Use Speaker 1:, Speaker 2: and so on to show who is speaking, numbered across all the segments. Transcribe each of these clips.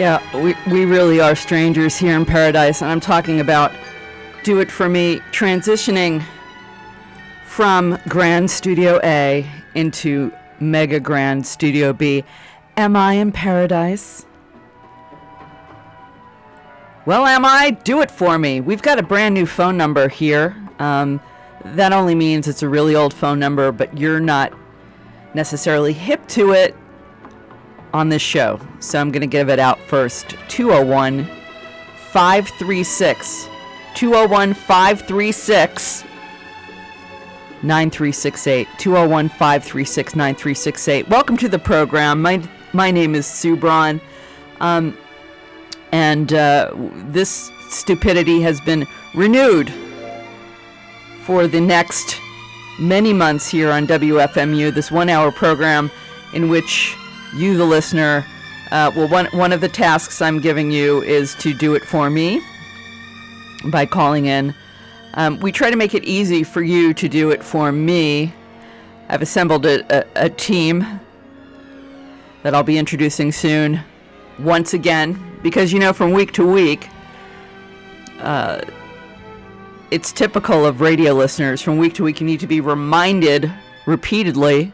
Speaker 1: Yeah, we really are strangers here in paradise, and I'm talking about Do It For Me, transitioning from Grand Studio A into Mega Grand Studio B. Am I in paradise? Well, am I? Do it for me. We've got a brand new phone number here. That only means it's a really old phone number, but you're not necessarily hip to it on this show. So I'm going to give it out first. 201-536. 201-536. 9368. 201-536-9368. Welcome to the program. My name is Sue Braun. And this stupidity has been renewed for the next many months here on WFMU, this 1 hour program in which you, the listener, one of the tasks I'm giving you is to do it for me by calling in. We try to make it easy for you to do it for me. I've assembled a team that I'll be introducing soon once again, because, you know, from week to week, it's typical of radio listeners. From week to week, you need to be reminded repeatedly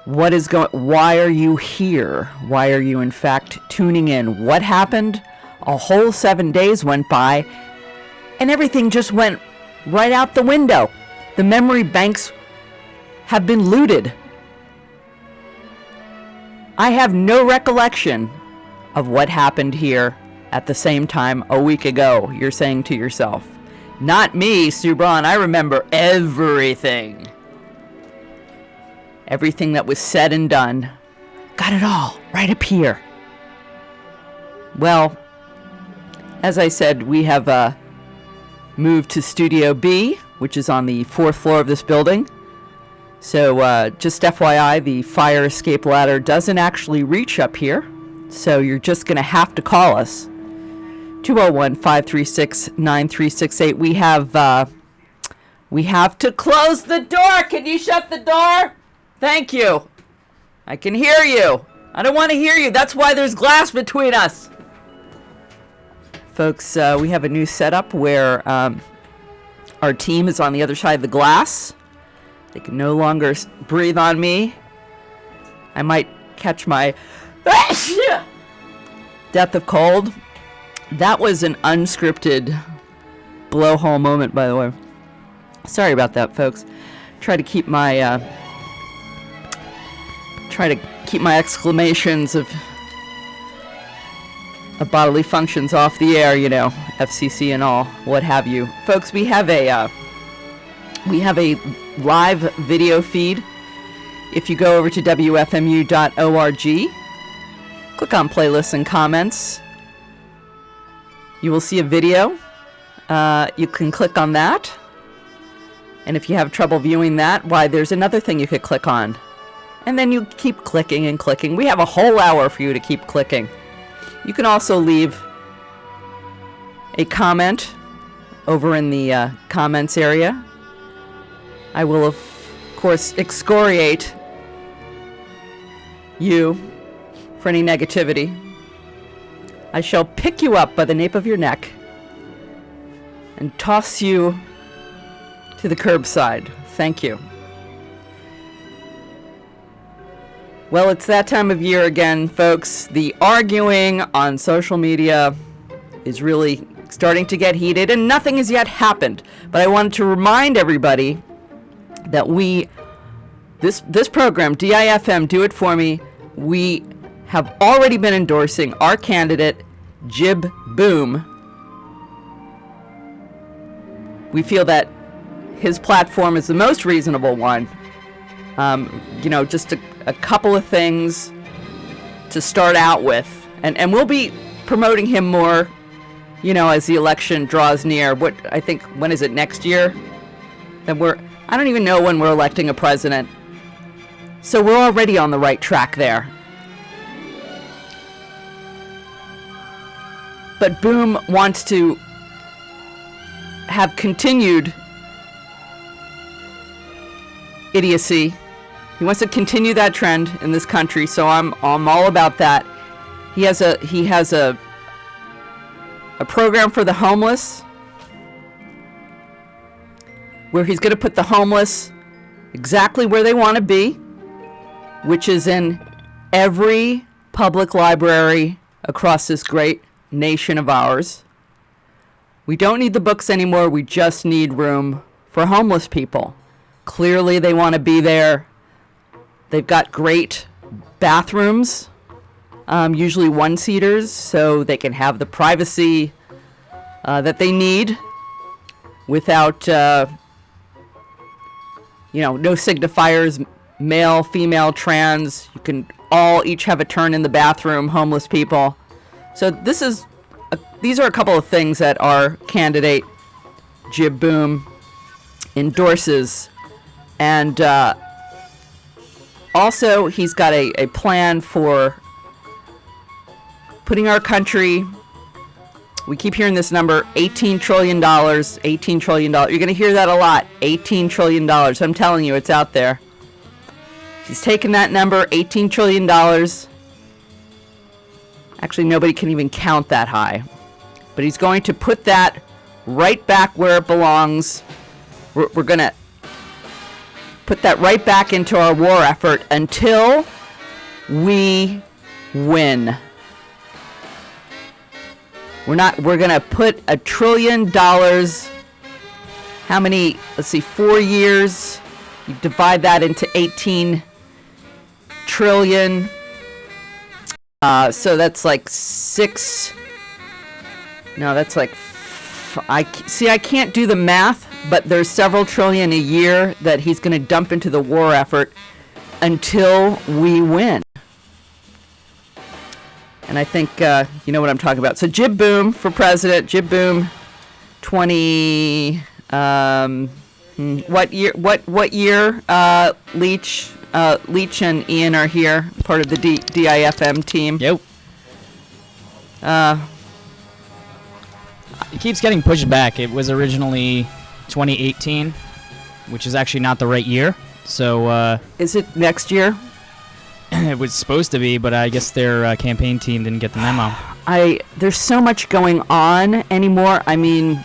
Speaker 1: why are you here? Why are you, in fact, tuning in? What happened? A whole 7 days went by, and everything just went right out the window. The memory banks have been looted. I have no recollection of what happened here at the same time a week ago, you're saying to yourself. Not me, Sue Braun. I remember everything. Everything that was said and done. Got it all right up here. Well, as I said, we have moved to Studio B, which is on the 4th floor of this building. So just FYI, the fire escape ladder doesn't actually reach up here. So you're just going to have to call us. 201-536-9368. We have to close the door. Can you shut the door? Thank you. I can hear you. I don't want to hear you. That's why there's glass between us. Folks, we have a new setup where our team is on the other side of the glass. They can no longer breathe on me. I might catch my death of cold. That was an unscripted blowhole moment, by the way. Sorry about that, folks. Try to keep my exclamations of bodily functions off the air, you know, FCC and all, what have you. Folks, we have a live video feed. If you go over to WFMU.org, click on playlists and comments, you will see a video. You can click on that. And if you have trouble viewing that, why, there's another thing you could click on. And then you keep clicking and clicking. We have a whole hour for you to keep clicking. You can also leave a comment over in the comments area. I will, of course, excoriate you for any negativity. I shall pick you up by the nape of your neck and toss you to the curbside. Thank you. Well, it's that time of year again, folks. The arguing on social media is really starting to get heated, and nothing has yet happened. But I wanted to remind everybody that this program, DIFM, Do It For Me, we have already been endorsing our candidate, Jib Boom. We feel that his platform is the most reasonable one. Just a couple of things to start out with. And we'll be promoting him more, as the election draws near. When is it, next year? I don't even know when we're electing a president. So we're already on the right track there. But Boom wants to have continued idiocy. He wants to continue that trend in this country, so I'm all about that. He has a program for the homeless where he's going to put the homeless exactly where they want to be, which is in every public library across this great nation of ours. We don't need the books anymore. We just need room for homeless people. Clearly, they want to be there. They've got great bathrooms, usually one-seaters, so they can have the privacy that they need without, no signifiers, male, female, trans. You can all each have a turn in the bathroom, homeless people. So these are a couple of things that our candidate, Jib Boom, endorses. And also, he's got a plan for putting our country, we keep hearing this number, $18 trillion, $18 trillion. You're going to hear that a lot, $18 trillion. I'm telling you, it's out there. He's taken that number, $18 trillion. Actually, nobody can even count that high. But he's going to put that right back where it belongs. We're going to put that right back into our war effort until we win. We're going to put $1 trillion. How many? Let's see, 4 years. You divide that into 18 trillion. So that's like six. No, that's like. I can't do the math, but there's several trillion a year that he's going to dump into the war effort until we win. And I think you know what I'm talking about. So Jib Boom for president. Jib Boom, 20. What year? What year? Leach and Ian are here, part of the DIFM team.
Speaker 2: Yep. It keeps getting pushed back. It was originally 2018, which is actually not the right year. So
Speaker 1: is it next year?
Speaker 2: It was supposed to be, but I guess their campaign team didn't get the memo.
Speaker 1: There's so much going on anymore. I mean,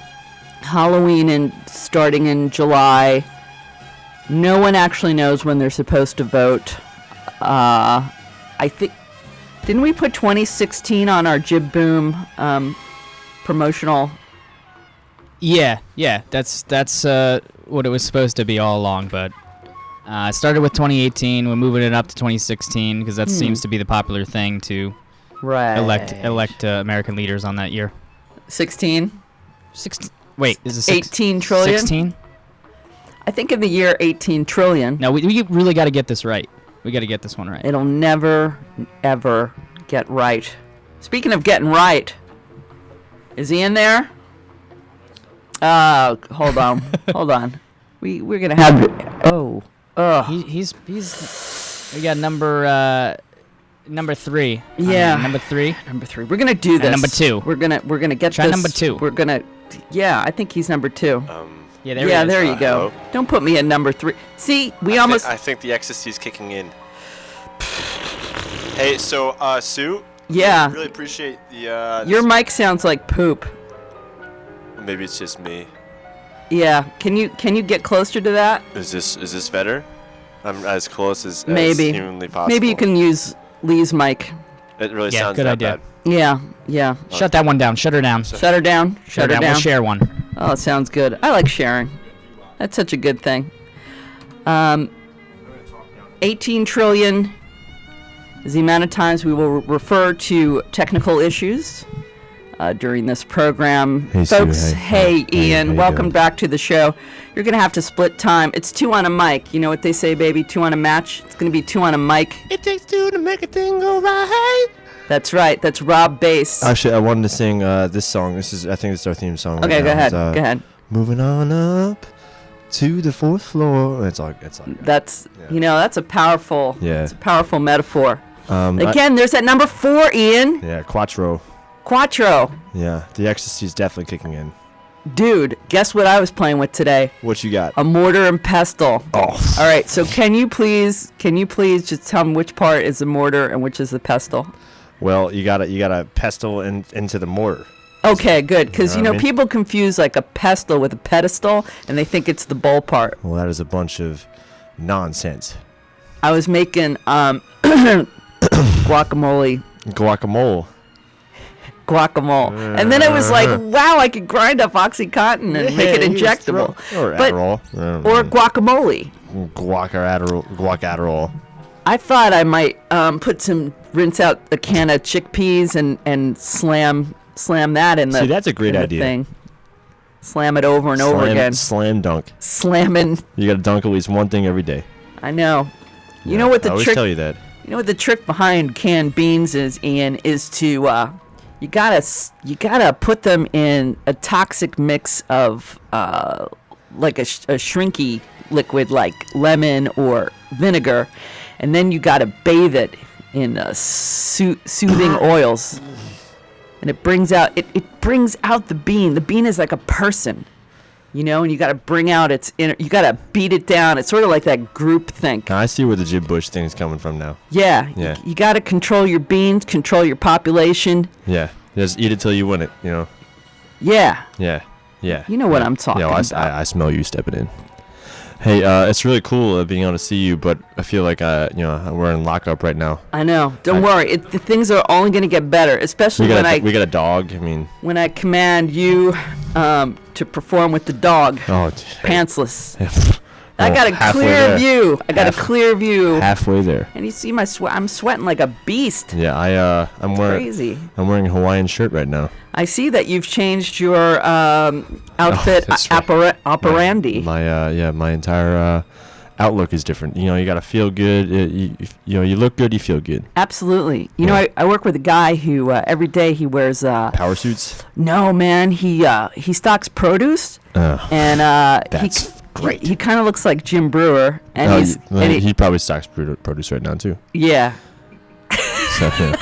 Speaker 1: Halloween starting in July. No one actually knows when they're supposed to vote. I think, didn't we put 2016 on our Jib Boom promotional?
Speaker 2: Yeah, that's what it was supposed to be all along, but it started with 2018. We're moving it up to 2016 because that seems to be the popular thing to elect American leaders on that year.
Speaker 1: 16?
Speaker 2: 16. Wait, is it
Speaker 1: 18 trillion?
Speaker 2: 16?
Speaker 1: I think in the year 18 trillion.
Speaker 2: No, we really got to get this right. We got to get this one right.
Speaker 1: It'll never, ever get right. Speaking of getting right, is he in there? Hold on. Hold on. We're going to have...
Speaker 2: He's we got number 3.
Speaker 1: Yeah.
Speaker 2: Number 3.
Speaker 1: Number 3. We're going to do this.
Speaker 2: And number 2.
Speaker 1: We're going to get
Speaker 2: Try
Speaker 1: this.
Speaker 2: number 2.
Speaker 1: We're going to... Yeah, I think he's number 2.
Speaker 2: Yeah, there he is.
Speaker 1: There you go.
Speaker 3: Hello?
Speaker 1: Don't put me at number 3. See,
Speaker 3: I think the ecstasy's kicking in. Hey, so, Sue?
Speaker 1: Yeah.
Speaker 3: I really appreciate the,
Speaker 1: Your mic sounds like poop.
Speaker 3: Maybe it's just me.
Speaker 1: Yeah. Can you get closer to that?
Speaker 3: Is this better? I'm as close as
Speaker 1: Maybe.
Speaker 3: humanly possible.
Speaker 1: Maybe you can use Lee's mic.
Speaker 3: It really
Speaker 2: Yeah,
Speaker 3: sounds
Speaker 2: good
Speaker 3: that
Speaker 2: idea.
Speaker 3: bad.
Speaker 1: Yeah.
Speaker 2: Shut that one down. Shut her down.
Speaker 1: Shut her down. Shut her down.
Speaker 2: We'll share one.
Speaker 1: Oh, it sounds good. I like sharing. That's such a good thing. 18 trillion is the amount of times we will refer to technical issues during this program.
Speaker 4: Hey,
Speaker 1: folks,
Speaker 4: Sue,
Speaker 1: hey, Ian,
Speaker 4: how you
Speaker 1: welcome
Speaker 4: doing?
Speaker 1: back to the show. You're going to have to split time. It's 2 on a mic. You know what they say, baby? 2 on a match. It's going to be 2 on a mic.
Speaker 3: It takes 2 to make a thing go right.
Speaker 1: That's right. That's Rob Bass.
Speaker 4: Actually, I wanted to sing this song. I think this is our theme song.
Speaker 1: Okay,
Speaker 4: right
Speaker 1: go
Speaker 4: now.
Speaker 1: ahead.
Speaker 4: It's,
Speaker 1: Go ahead.
Speaker 4: Moving on up to the 4th floor. It's all good.
Speaker 1: That's that's a powerful.
Speaker 4: Yeah.
Speaker 1: It's a powerful metaphor.
Speaker 4: I-
Speaker 1: Again, there's that number 4, Ian.
Speaker 4: yeah, Quattro.
Speaker 1: Quattro.
Speaker 4: Yeah, the ecstasy is definitely kicking in.
Speaker 1: Dude, guess what I was playing with today?
Speaker 4: What you got?
Speaker 1: A mortar and pestle.
Speaker 4: Oh.
Speaker 1: All right, so can you please just tell me which part is the mortar and which is the pestle?
Speaker 4: Well, you gotta pestle into the mortar.
Speaker 1: Okay, good, because
Speaker 4: You know what I mean?
Speaker 1: people confuse like a pestle with a pedestal, and they think it's the bowl part.
Speaker 4: Well, that is a bunch of nonsense.
Speaker 1: I was making guacamole, and then I was like, wow, I could grind up OxyContin and make it injectable.
Speaker 4: Or
Speaker 1: But-
Speaker 4: Adderall.
Speaker 1: Or guacamole.
Speaker 4: Guac or Adderall.
Speaker 1: I thought I might rinse out a can of chickpeas and slam that in the
Speaker 4: See, that's a great
Speaker 1: in the
Speaker 4: idea.
Speaker 1: thing. Slam it over and over again.
Speaker 4: Slam dunk.
Speaker 1: Slamming.
Speaker 4: You gotta dunk at least one thing every day.
Speaker 1: I know. You
Speaker 4: Yeah,
Speaker 1: know what
Speaker 4: I
Speaker 1: the
Speaker 4: always
Speaker 1: trick?
Speaker 4: tell you that.
Speaker 1: You know what the trick behind canned beans is, Ian, is to you gotta put them in a toxic mix of like a shrinky liquid like lemon or vinegar, and then you gotta bathe it in soothing oils, and it brings out the bean. The bean is like a person. You know, and you got to bring out its inner. You got to beat it down. It's sort of like that group think.
Speaker 4: I see where the Jib Bush thing is coming from now.
Speaker 1: Yeah.
Speaker 4: Yeah.
Speaker 1: You got to control your beans, control your population.
Speaker 4: Yeah. Just eat it till you win it, you know?
Speaker 1: Yeah.
Speaker 4: Yeah. Yeah.
Speaker 1: You know what I'm talking about.
Speaker 4: I smell you stepping in. Hey, it's really cool being able to see you, but I feel like, we're in lockup right now.
Speaker 1: I know. Don't worry. The things are only going to get better, especially
Speaker 4: We got a dog. I mean,
Speaker 1: when I command you to perform with the dog, pantsless. I got a
Speaker 4: halfway
Speaker 1: clear
Speaker 4: there.
Speaker 1: view. I got a clear view.
Speaker 4: Halfway there.
Speaker 1: And you see my sweat. I'm sweating like a beast.
Speaker 4: Yeah, I'm
Speaker 1: Crazy.
Speaker 4: wearing a Hawaiian shirt right now.
Speaker 1: I see that you've changed your outfit
Speaker 4: that's right.
Speaker 1: operandi.
Speaker 4: My entire outlook is different. You know, you gotta feel good. You look good. You feel good.
Speaker 1: Absolutely. You know,
Speaker 4: Yeah.
Speaker 1: I work with a guy who every day he wears.
Speaker 4: Power suits.
Speaker 1: No, man. He stocks produce, and
Speaker 4: That's great.
Speaker 1: He kind of looks like Jim Brewer, and
Speaker 4: he probably stocks produce right now too.
Speaker 1: yeah.
Speaker 4: So, yeah.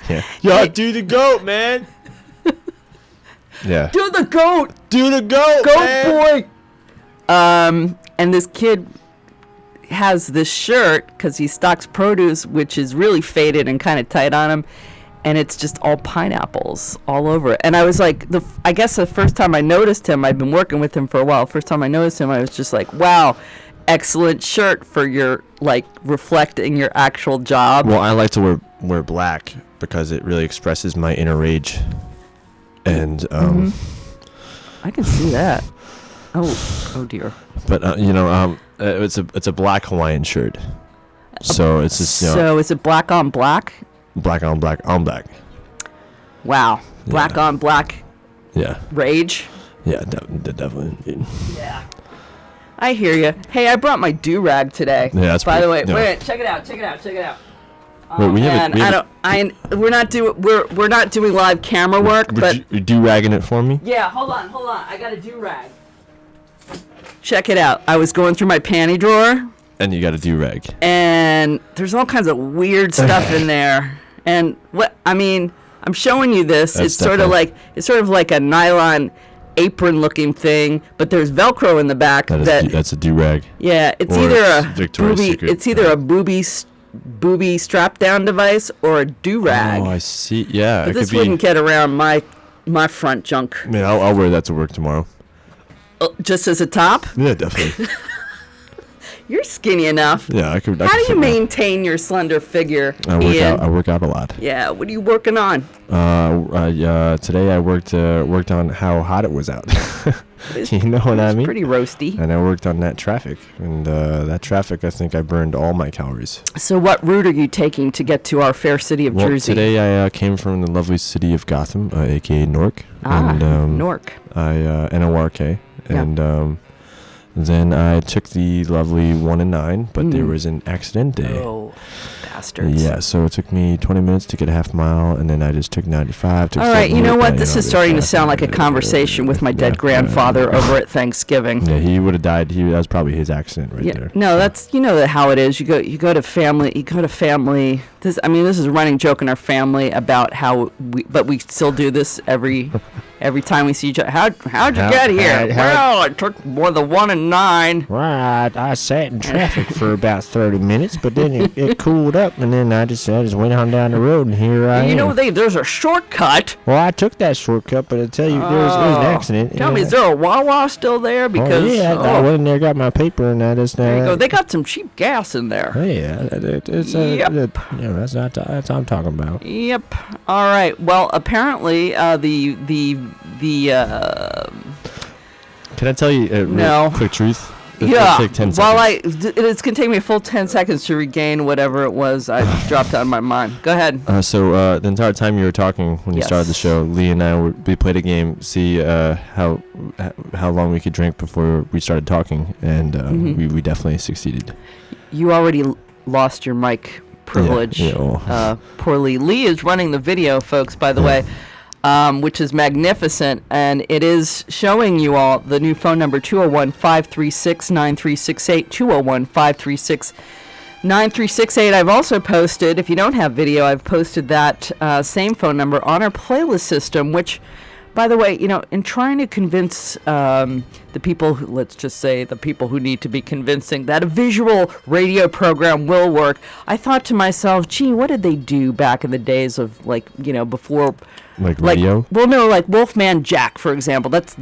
Speaker 4: Yeah. Yo, do the goat, man. Yeah.
Speaker 1: Do the goat,
Speaker 4: Do the goat,
Speaker 1: goat boy. And this kid has this shirt because he stocks produce, which is really faded and kind of tight on him, and it's just all pineapples all over it. And I was like, I guess the first time I noticed him, I've been working with him for a while. First time I noticed him, I was just like, wow, excellent shirt for your like reflecting your actual job.
Speaker 4: Well, I like to wear black because it really expresses my inner rage. And
Speaker 1: I can see that. Oh dear.
Speaker 4: but it's a black Hawaiian shirt. So it's just
Speaker 1: So is it black on black?
Speaker 4: black on black on black.
Speaker 1: Wow. Black
Speaker 4: Yeah.
Speaker 1: on black
Speaker 4: Yeah.
Speaker 1: rage.
Speaker 4: Yeah, definitely.
Speaker 1: Yeah. I hear you. Hey, I brought my do-rag today.
Speaker 4: Yeah, that's
Speaker 1: By the way,
Speaker 4: pretty- yeah.
Speaker 1: wait, check it out.
Speaker 4: Wait, we have
Speaker 1: we're not doing live camera work, but
Speaker 4: you do ragging it for me?
Speaker 1: yeah, hold on. I got a do-rag. Check it out. I was going through my panty drawer,
Speaker 4: And you got a do rag.
Speaker 1: and there's all kinds of weird stuff in there. And I'm showing you this.
Speaker 4: That's
Speaker 1: It's sort of like a nylon apron-looking thing, but there's Velcro in the back.
Speaker 4: That's a do rag.
Speaker 1: Yeah, it's
Speaker 4: Or
Speaker 1: either
Speaker 4: it's
Speaker 1: a
Speaker 4: Victoria's
Speaker 1: booby.
Speaker 4: Secret.
Speaker 1: It's either a booby strap-down device or a do-rag.
Speaker 4: Oh, I see. Yeah,
Speaker 1: But
Speaker 4: it
Speaker 1: this
Speaker 4: could be.
Speaker 1: wouldn't get around my front junk.
Speaker 4: Man, I'll wear that to work tomorrow.
Speaker 1: Just as a top,
Speaker 4: Yeah, definitely.
Speaker 1: you're skinny enough.
Speaker 4: Yeah, I could.
Speaker 1: How do you maintain your slender figure, Ian?
Speaker 4: I work out a lot.
Speaker 1: Yeah, what are you working on?
Speaker 4: Today I worked on how hot it was out. You know what I mean?
Speaker 1: Pretty roasty.
Speaker 4: And I worked on that traffic, and that traffic, I think I burned all my calories.
Speaker 1: So what route are you taking to get to our fair city of
Speaker 4: Well,
Speaker 1: Jersey?
Speaker 4: today I came from the lovely city of Gotham, aka Newark. And,
Speaker 1: Newark.
Speaker 4: N-O-R-K.
Speaker 1: Yeah.
Speaker 4: And then I took the lovely 1 and 9, but there was an accident day.
Speaker 1: Oh, bastards.
Speaker 4: Yeah, so it took me 20 minutes to get a half mile, and then I just took 95.
Speaker 1: All right, you know what? This is starting to sound like a conversation with my dead grandfather over at Thanksgiving.
Speaker 4: Yeah, he would have died. That was probably his accident right there.
Speaker 1: No, that's how it is. You go to family this is a running joke in our family about how we still do this every time we see each other. How'd you get here? Well, it took more than 1 and 9.
Speaker 5: Well, I sat in traffic for about 30 minutes, but then it cooled up, and then I just went on down the road, and here I am.
Speaker 1: You know, there's a shortcut.
Speaker 5: Well, I took that shortcut, but I tell you, there was an accident.
Speaker 1: Tell me, is there a Wawa still there? Because
Speaker 5: I went in there, got my paper, and I just.
Speaker 1: There you go. They got some cheap gas in there.
Speaker 5: Yeah, that's what I'm talking about.
Speaker 1: Yep. All right. Well, apparently, the
Speaker 4: Can I tell you a real quick truth?
Speaker 1: Yeah.
Speaker 4: Take 10
Speaker 1: seconds. It's gonna take me a full 10 seconds to regain whatever it was I dropped out of my mind. Go ahead.
Speaker 4: So the entire time you were talking when you started the show, Lee and we played a game, see how long we could drink before we started talking, and we definitely succeeded.
Speaker 1: You already lost your mic privilege. Poor Lee. Lee is running the video, folks, by the way. Which is magnificent, and it is showing you all the new phone number, 201-536-9368, 201-536-9368. I've also posted, if you don't have video, I've posted that same phone number on our playlist system, which, by the way, in trying to convince the people, let's just say the people who need to be convincing that a visual radio program will work, I thought to myself, gee, what did they do back in the days of, before...
Speaker 4: Like radio?
Speaker 1: Like Wolfman Jack, for example. He's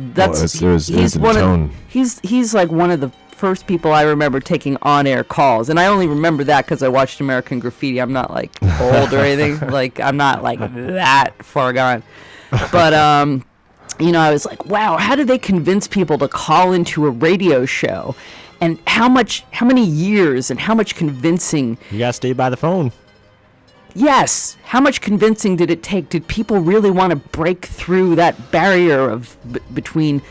Speaker 1: like one of the first people I remember taking on-air calls, and I only remember that because I watched American Graffiti. I'm not like old or anything. Like I'm not like that far gone. But I was like, wow, how did they convince people to call into a radio show, and how many years and how much convincing?
Speaker 5: You gotta stay by the phone.
Speaker 1: Yes. How much convincing did it take? Did people really want to break through that barrier of between,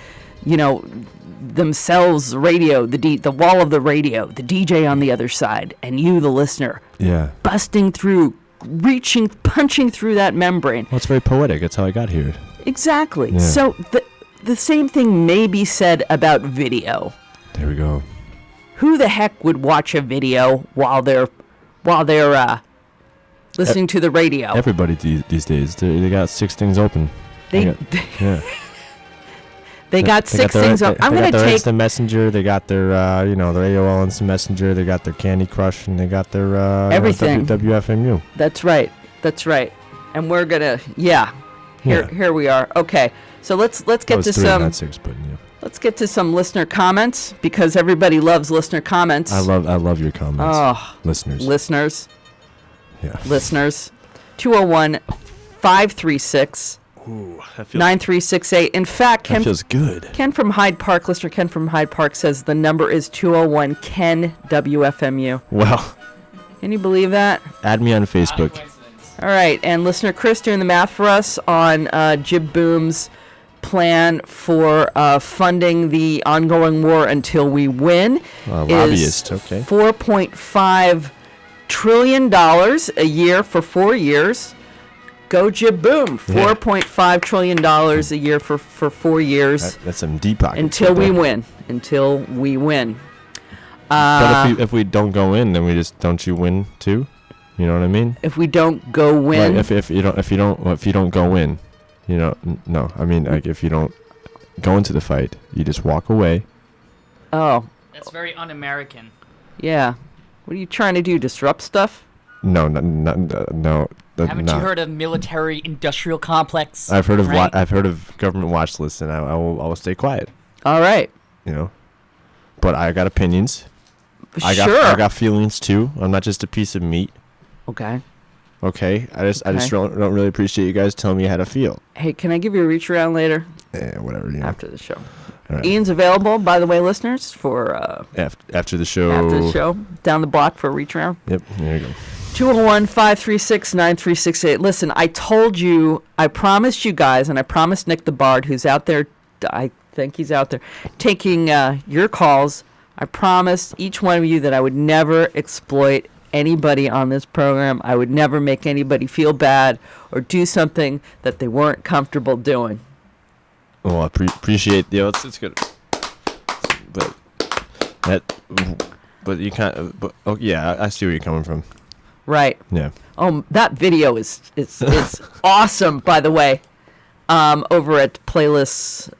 Speaker 1: themselves, radio, the wall of the radio, the DJ on the other side, and you, the listener?
Speaker 4: Yeah.
Speaker 1: Busting through, punching through that membrane.
Speaker 4: Well, it's very poetic. That's how I got here.
Speaker 1: Exactly.
Speaker 4: Yeah.
Speaker 1: So the same thing may be said about video.
Speaker 4: There we go.
Speaker 1: Who the heck would watch a video while they're listening to the radio?
Speaker 4: Everybody these days, they got 6 things open. They got
Speaker 1: 6 things open. I'm gonna take
Speaker 4: Instant Messenger. They got their their AOL Instant Messenger. They got their Candy Crush, and they got their
Speaker 1: everything.
Speaker 4: WFMU.
Speaker 1: That's right. And we're gonna Here we are. Okay, so let's get to some.
Speaker 4: Not 6, but yeah.
Speaker 1: Let's get to some listener comments because everybody loves listener comments.
Speaker 4: I love your comments.
Speaker 1: Oh,
Speaker 4: listeners. Yeah.
Speaker 1: Listeners, 201-536-9368. In fact, Ken,
Speaker 4: that feels good.
Speaker 1: Ken from Hyde Park, listener Ken from Hyde Park says the number is 201-KEN-WFMU.
Speaker 4: Wow.
Speaker 1: Can you believe that?
Speaker 4: Add me on Facebook.
Speaker 1: All right, and listener Chris doing the math for us on Jib Boom's plan for funding the ongoing war until we win.
Speaker 4: Lobbyist, okay.
Speaker 1: $4.5 trillion a year for 4 years. Go Jib Boom. $4.5 trillion a year for 4 years.
Speaker 4: That's some deep pockets.
Speaker 1: Until we win.
Speaker 4: But if we don't go in, then don't you win too? You know what I mean?
Speaker 1: If we don't go win.
Speaker 4: Right, if you don't go in, no. I mean, like if you don't go into the fight, you just walk away.
Speaker 1: Oh.
Speaker 2: That's very un-American.
Speaker 1: Yeah. What are you trying to do? Disrupt stuff?
Speaker 4: No.
Speaker 2: Haven't you heard of military-industrial complex?
Speaker 4: I've heard of I've heard of government watch lists, and I will stay quiet.
Speaker 1: All right.
Speaker 4: But I got opinions. I got feelings too. I'm not just a piece of meat.
Speaker 1: Okay.
Speaker 4: Okay. I just don't really appreciate you guys telling me how to feel.
Speaker 1: Hey, can I give you a reach around later?
Speaker 4: Yeah, whatever.
Speaker 1: After the show.
Speaker 4: Right.
Speaker 1: Ian's available, by the way, listeners, for
Speaker 4: after the show.
Speaker 1: After the show, down the block for a reach around.
Speaker 4: Yep, there you go.
Speaker 1: 201-536-9368. Listen, I promised you guys, and I promised Nick the Bard, who's out there, I think he's out there, taking your calls. I promised each one of you that I would never exploit anybody on this program. I would never make anybody feel bad or do something that they weren't comfortable doing.
Speaker 4: Well, I appreciate it's good, but you can't. But yeah, I see where you're coming from.
Speaker 1: Right.
Speaker 4: Yeah.
Speaker 1: Oh, that video is awesome, by the way. Over at playlists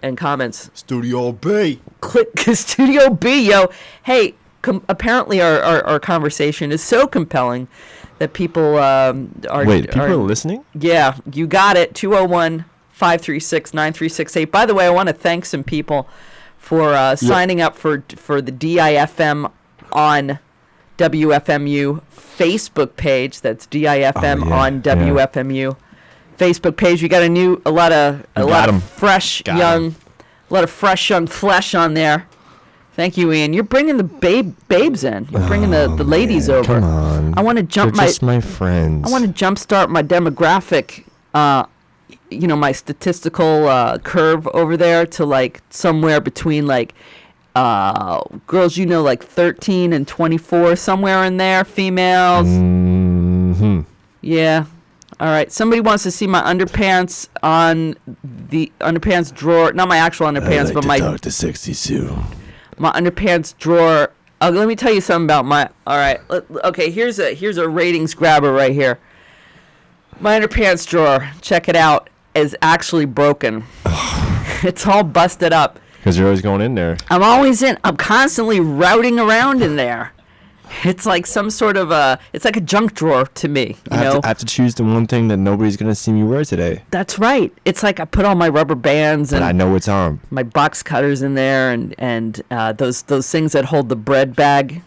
Speaker 1: and comments.
Speaker 4: Studio B.
Speaker 1: Click Studio B, yo. Hey, apparently our conversation is so compelling that people are...
Speaker 4: Wait, people are listening?
Speaker 1: Yeah, you got it. 201-536-9368. By the way, I want to thank some people for signing up for the DIFM on WFMU Facebook page. That's DIFM on WFMU Facebook page. We got a lot of fresh young flesh on there. Thank you, Ian. You're bringing the babes in. You're bringing the ladies over.
Speaker 4: Come on.
Speaker 1: I want to jump
Speaker 4: They're just my friends.
Speaker 1: I want to jumpstart my demographic. My statistical curve over there to like somewhere between like girls, like 13 and 24, somewhere in there, females.
Speaker 4: Mm-hmm.
Speaker 1: Yeah. All right. Somebody wants to see my underpants on the underpants drawer. Not my actual underpants, but
Speaker 4: talk to sexy Sue.
Speaker 1: My underpants drawer. Let me tell you something about my. All right. Okay. Here's a ratings grabber right here. My underpants drawer. Check it out. Is actually broken. It's all busted up.
Speaker 4: Because you're always going in there.
Speaker 1: I'm constantly routing around in there. It's like some sort of it's like a junk drawer to me,
Speaker 4: I have to choose the one thing that nobody's going to see me wear today.
Speaker 1: That's right. It's like I put all my rubber bands and
Speaker 4: I know it's on.
Speaker 1: My box cutters in there and those things that hold the bread bag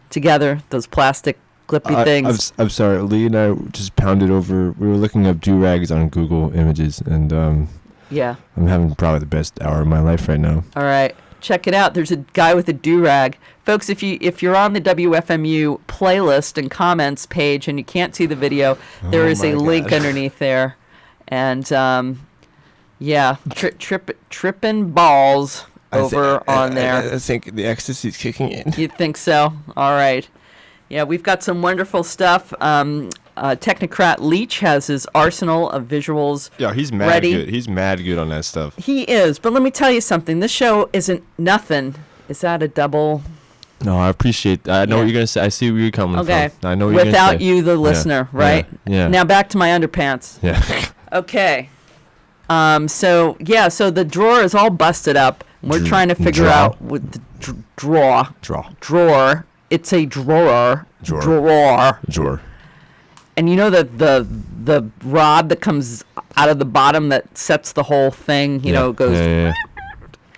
Speaker 1: together, those plastic clippy things.
Speaker 4: I'm sorry. Lee and I just pounded over. We were looking up do-rags on Google Images, and
Speaker 1: yeah.
Speaker 4: I'm having probably the best hour of my life right now.
Speaker 1: All right. Check it out. There's a guy with a do-rag. Folks, if you're on the WFMU playlist and comments page and you can't see the video, there is a link underneath there. And, tripping balls on there.
Speaker 4: I think the ecstasy's kicking in.
Speaker 1: You think so? All right. Yeah, we've got some wonderful stuff. Technocrat Leach has his arsenal of visuals.
Speaker 4: Yeah, he's mad
Speaker 1: ready.
Speaker 4: good. He's mad good on that stuff.
Speaker 1: He is, but let me tell you something. This show isn't nothing. Is that a double?
Speaker 4: No, I appreciate that. I know what you're going to say. I see where you're coming from. I know what you're going to say.
Speaker 1: Without you, the listener, right?
Speaker 4: Yeah.
Speaker 1: Now back to my underpants.
Speaker 4: Yeah.
Speaker 1: Okay. So the drawer is all busted up. We're trying to figure out with the drawer. It's a drawer. And you know the rod that comes out of the bottom that sets the whole thing, goes.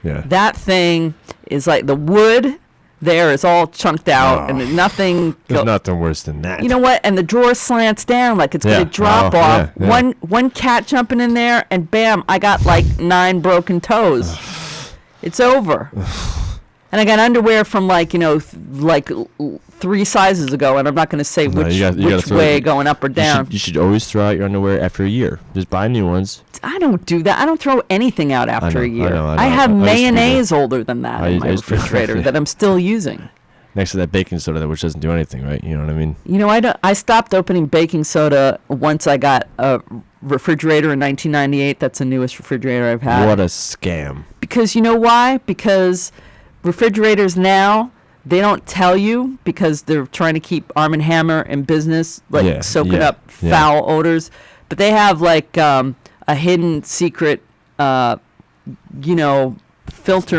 Speaker 4: Yeah.
Speaker 1: That thing is like the wood there is all chunked out, and there's nothing.
Speaker 4: There's nothing worse than that.
Speaker 1: You know what? And the drawer slants down like it's going to drop off.
Speaker 4: Yeah.
Speaker 1: One cat jumping in there, and bam! I got like 9 broken toes. It's over. And I got underwear from like 3 sizes ago, and I'm not going to say which way going up or down.
Speaker 4: You should always throw out your underwear after a year. Just buy new ones.
Speaker 1: I don't do that. I don't throw anything out after a year.
Speaker 4: I
Speaker 1: have mayonnaise older than that in my refrigerator that I'm still using.
Speaker 4: Next to that baking soda, which doesn't do anything, right? You know what I mean?
Speaker 1: I stopped opening baking soda once I got a refrigerator in 1998. That's the newest refrigerator I've had.
Speaker 4: What a scam.
Speaker 1: Because you know why? Because refrigerators now, they don't tell you because they're trying to keep Arm & Hammer in business, soaking up foul odors. But they have like a hidden secret, filter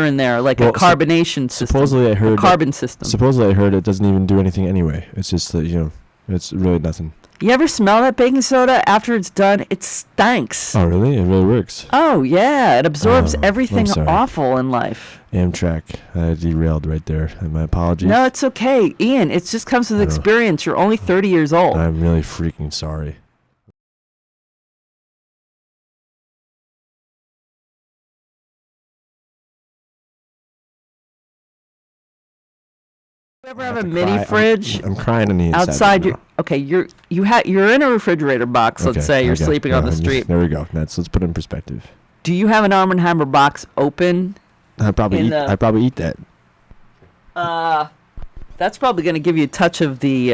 Speaker 1: in there, like a carbonation system.
Speaker 4: Supposedly I heard
Speaker 1: carbon system.
Speaker 4: Supposedly I heard it doesn't even do anything anyway. It's just that, it's really nothing.
Speaker 1: You ever smell that baking soda after it's done? It stinks.
Speaker 4: Oh, really? It really works.
Speaker 1: Oh, yeah. It absorbs everything awful in life.
Speaker 4: Amtrak. I derailed right there. My apologies.
Speaker 1: No, it's okay. Ian, it just comes with experience. You're only 30 years old.
Speaker 4: I'm really freaking sorry.
Speaker 1: You ever have a mini fridge?
Speaker 4: I'm crying on the inside.
Speaker 1: Outside you're in a refrigerator box. Let's say you're sleeping on the street.
Speaker 4: There we go. Let's put it in perspective.
Speaker 1: Do you have an Arm & Hammer box open?
Speaker 4: I probably eat that.
Speaker 1: That's probably going to give you a touch of the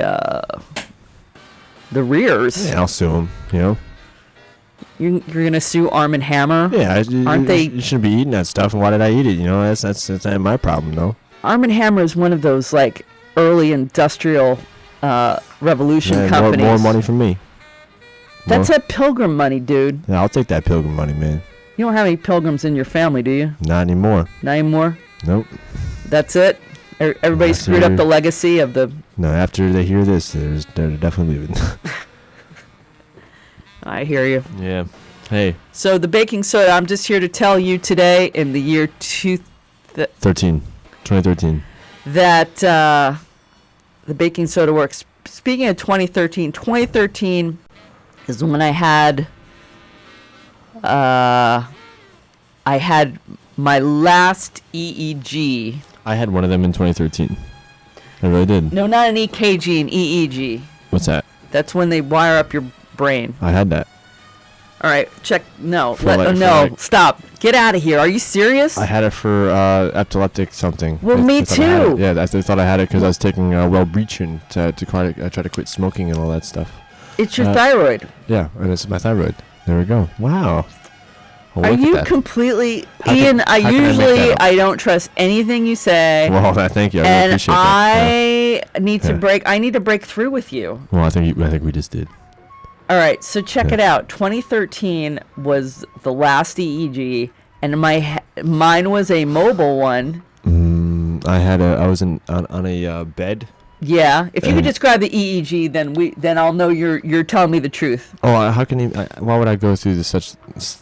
Speaker 1: rears.
Speaker 4: Yeah, I'll sue them.
Speaker 1: You're going to sue Arm & Hammer?
Speaker 4: Yeah,
Speaker 1: aren't they?
Speaker 4: You shouldn't be eating that stuff. And why did I eat it? That's not my problem, though.
Speaker 1: Arm & Hammer is one of those like early industrial Revolution
Speaker 4: Man,
Speaker 1: companies.
Speaker 4: more money from me.
Speaker 1: That's
Speaker 4: More-
Speaker 1: that pilgrim money, dude.
Speaker 4: Yeah, I'll take that pilgrim money, man.
Speaker 1: You don't have any pilgrims in your family, do you?
Speaker 4: Not anymore.
Speaker 1: Not anymore?
Speaker 4: Nope.
Speaker 1: That's it? Everybody
Speaker 4: That's
Speaker 1: screwed up
Speaker 4: it.
Speaker 1: the legacy of the...
Speaker 4: No, after they hear this, they're definitely leaving.
Speaker 1: I hear you.
Speaker 4: Yeah. Hey,
Speaker 1: So the baking soda, I'm just here to tell you today in the year
Speaker 4: 2013.
Speaker 1: that the baking soda works. Speaking of 2013 is when I had my last EEG.
Speaker 4: I had one of them in 2013. I really did.
Speaker 1: No, not an EKG, an EEG.
Speaker 4: What's that?
Speaker 1: That's when they wire up your brain.
Speaker 4: I had that.
Speaker 1: All right, check. No,
Speaker 4: For like- for
Speaker 1: no,
Speaker 4: like-
Speaker 1: stop. Get out of here. Are you serious?
Speaker 4: I had it for epileptic something.
Speaker 1: Well, me
Speaker 4: thought I had
Speaker 1: too.
Speaker 4: it. Yeah, I thought I had it because I was taking Wellbutrin to try to quit smoking and all that stuff.
Speaker 1: It's your
Speaker 4: uh,
Speaker 1: thyroid.
Speaker 4: Yeah, and it's my thyroid. There we go. Wow. Well,
Speaker 1: Are
Speaker 4: look at
Speaker 1: you
Speaker 4: that.
Speaker 1: completely
Speaker 4: How
Speaker 1: Ian?
Speaker 4: can-
Speaker 1: I
Speaker 4: how can I make
Speaker 1: usually
Speaker 4: that up?
Speaker 1: I don't trust anything you say,
Speaker 4: Well, thank you. I really
Speaker 1: and
Speaker 4: appreciate that.
Speaker 1: I need to
Speaker 4: Yeah.
Speaker 1: break. I need to break through with you.
Speaker 4: Yeah. Well, I think we just did.
Speaker 1: All right, so check
Speaker 4: Yeah.
Speaker 1: it out. 2013 was the last EEG, and mine was a mobile one.
Speaker 4: I was on a bed.
Speaker 1: Yeah, if you could
Speaker 4: And-
Speaker 1: describe the EEG, then I'll know you're telling me the truth.
Speaker 4: Oh, how can you? Why would I go through this such?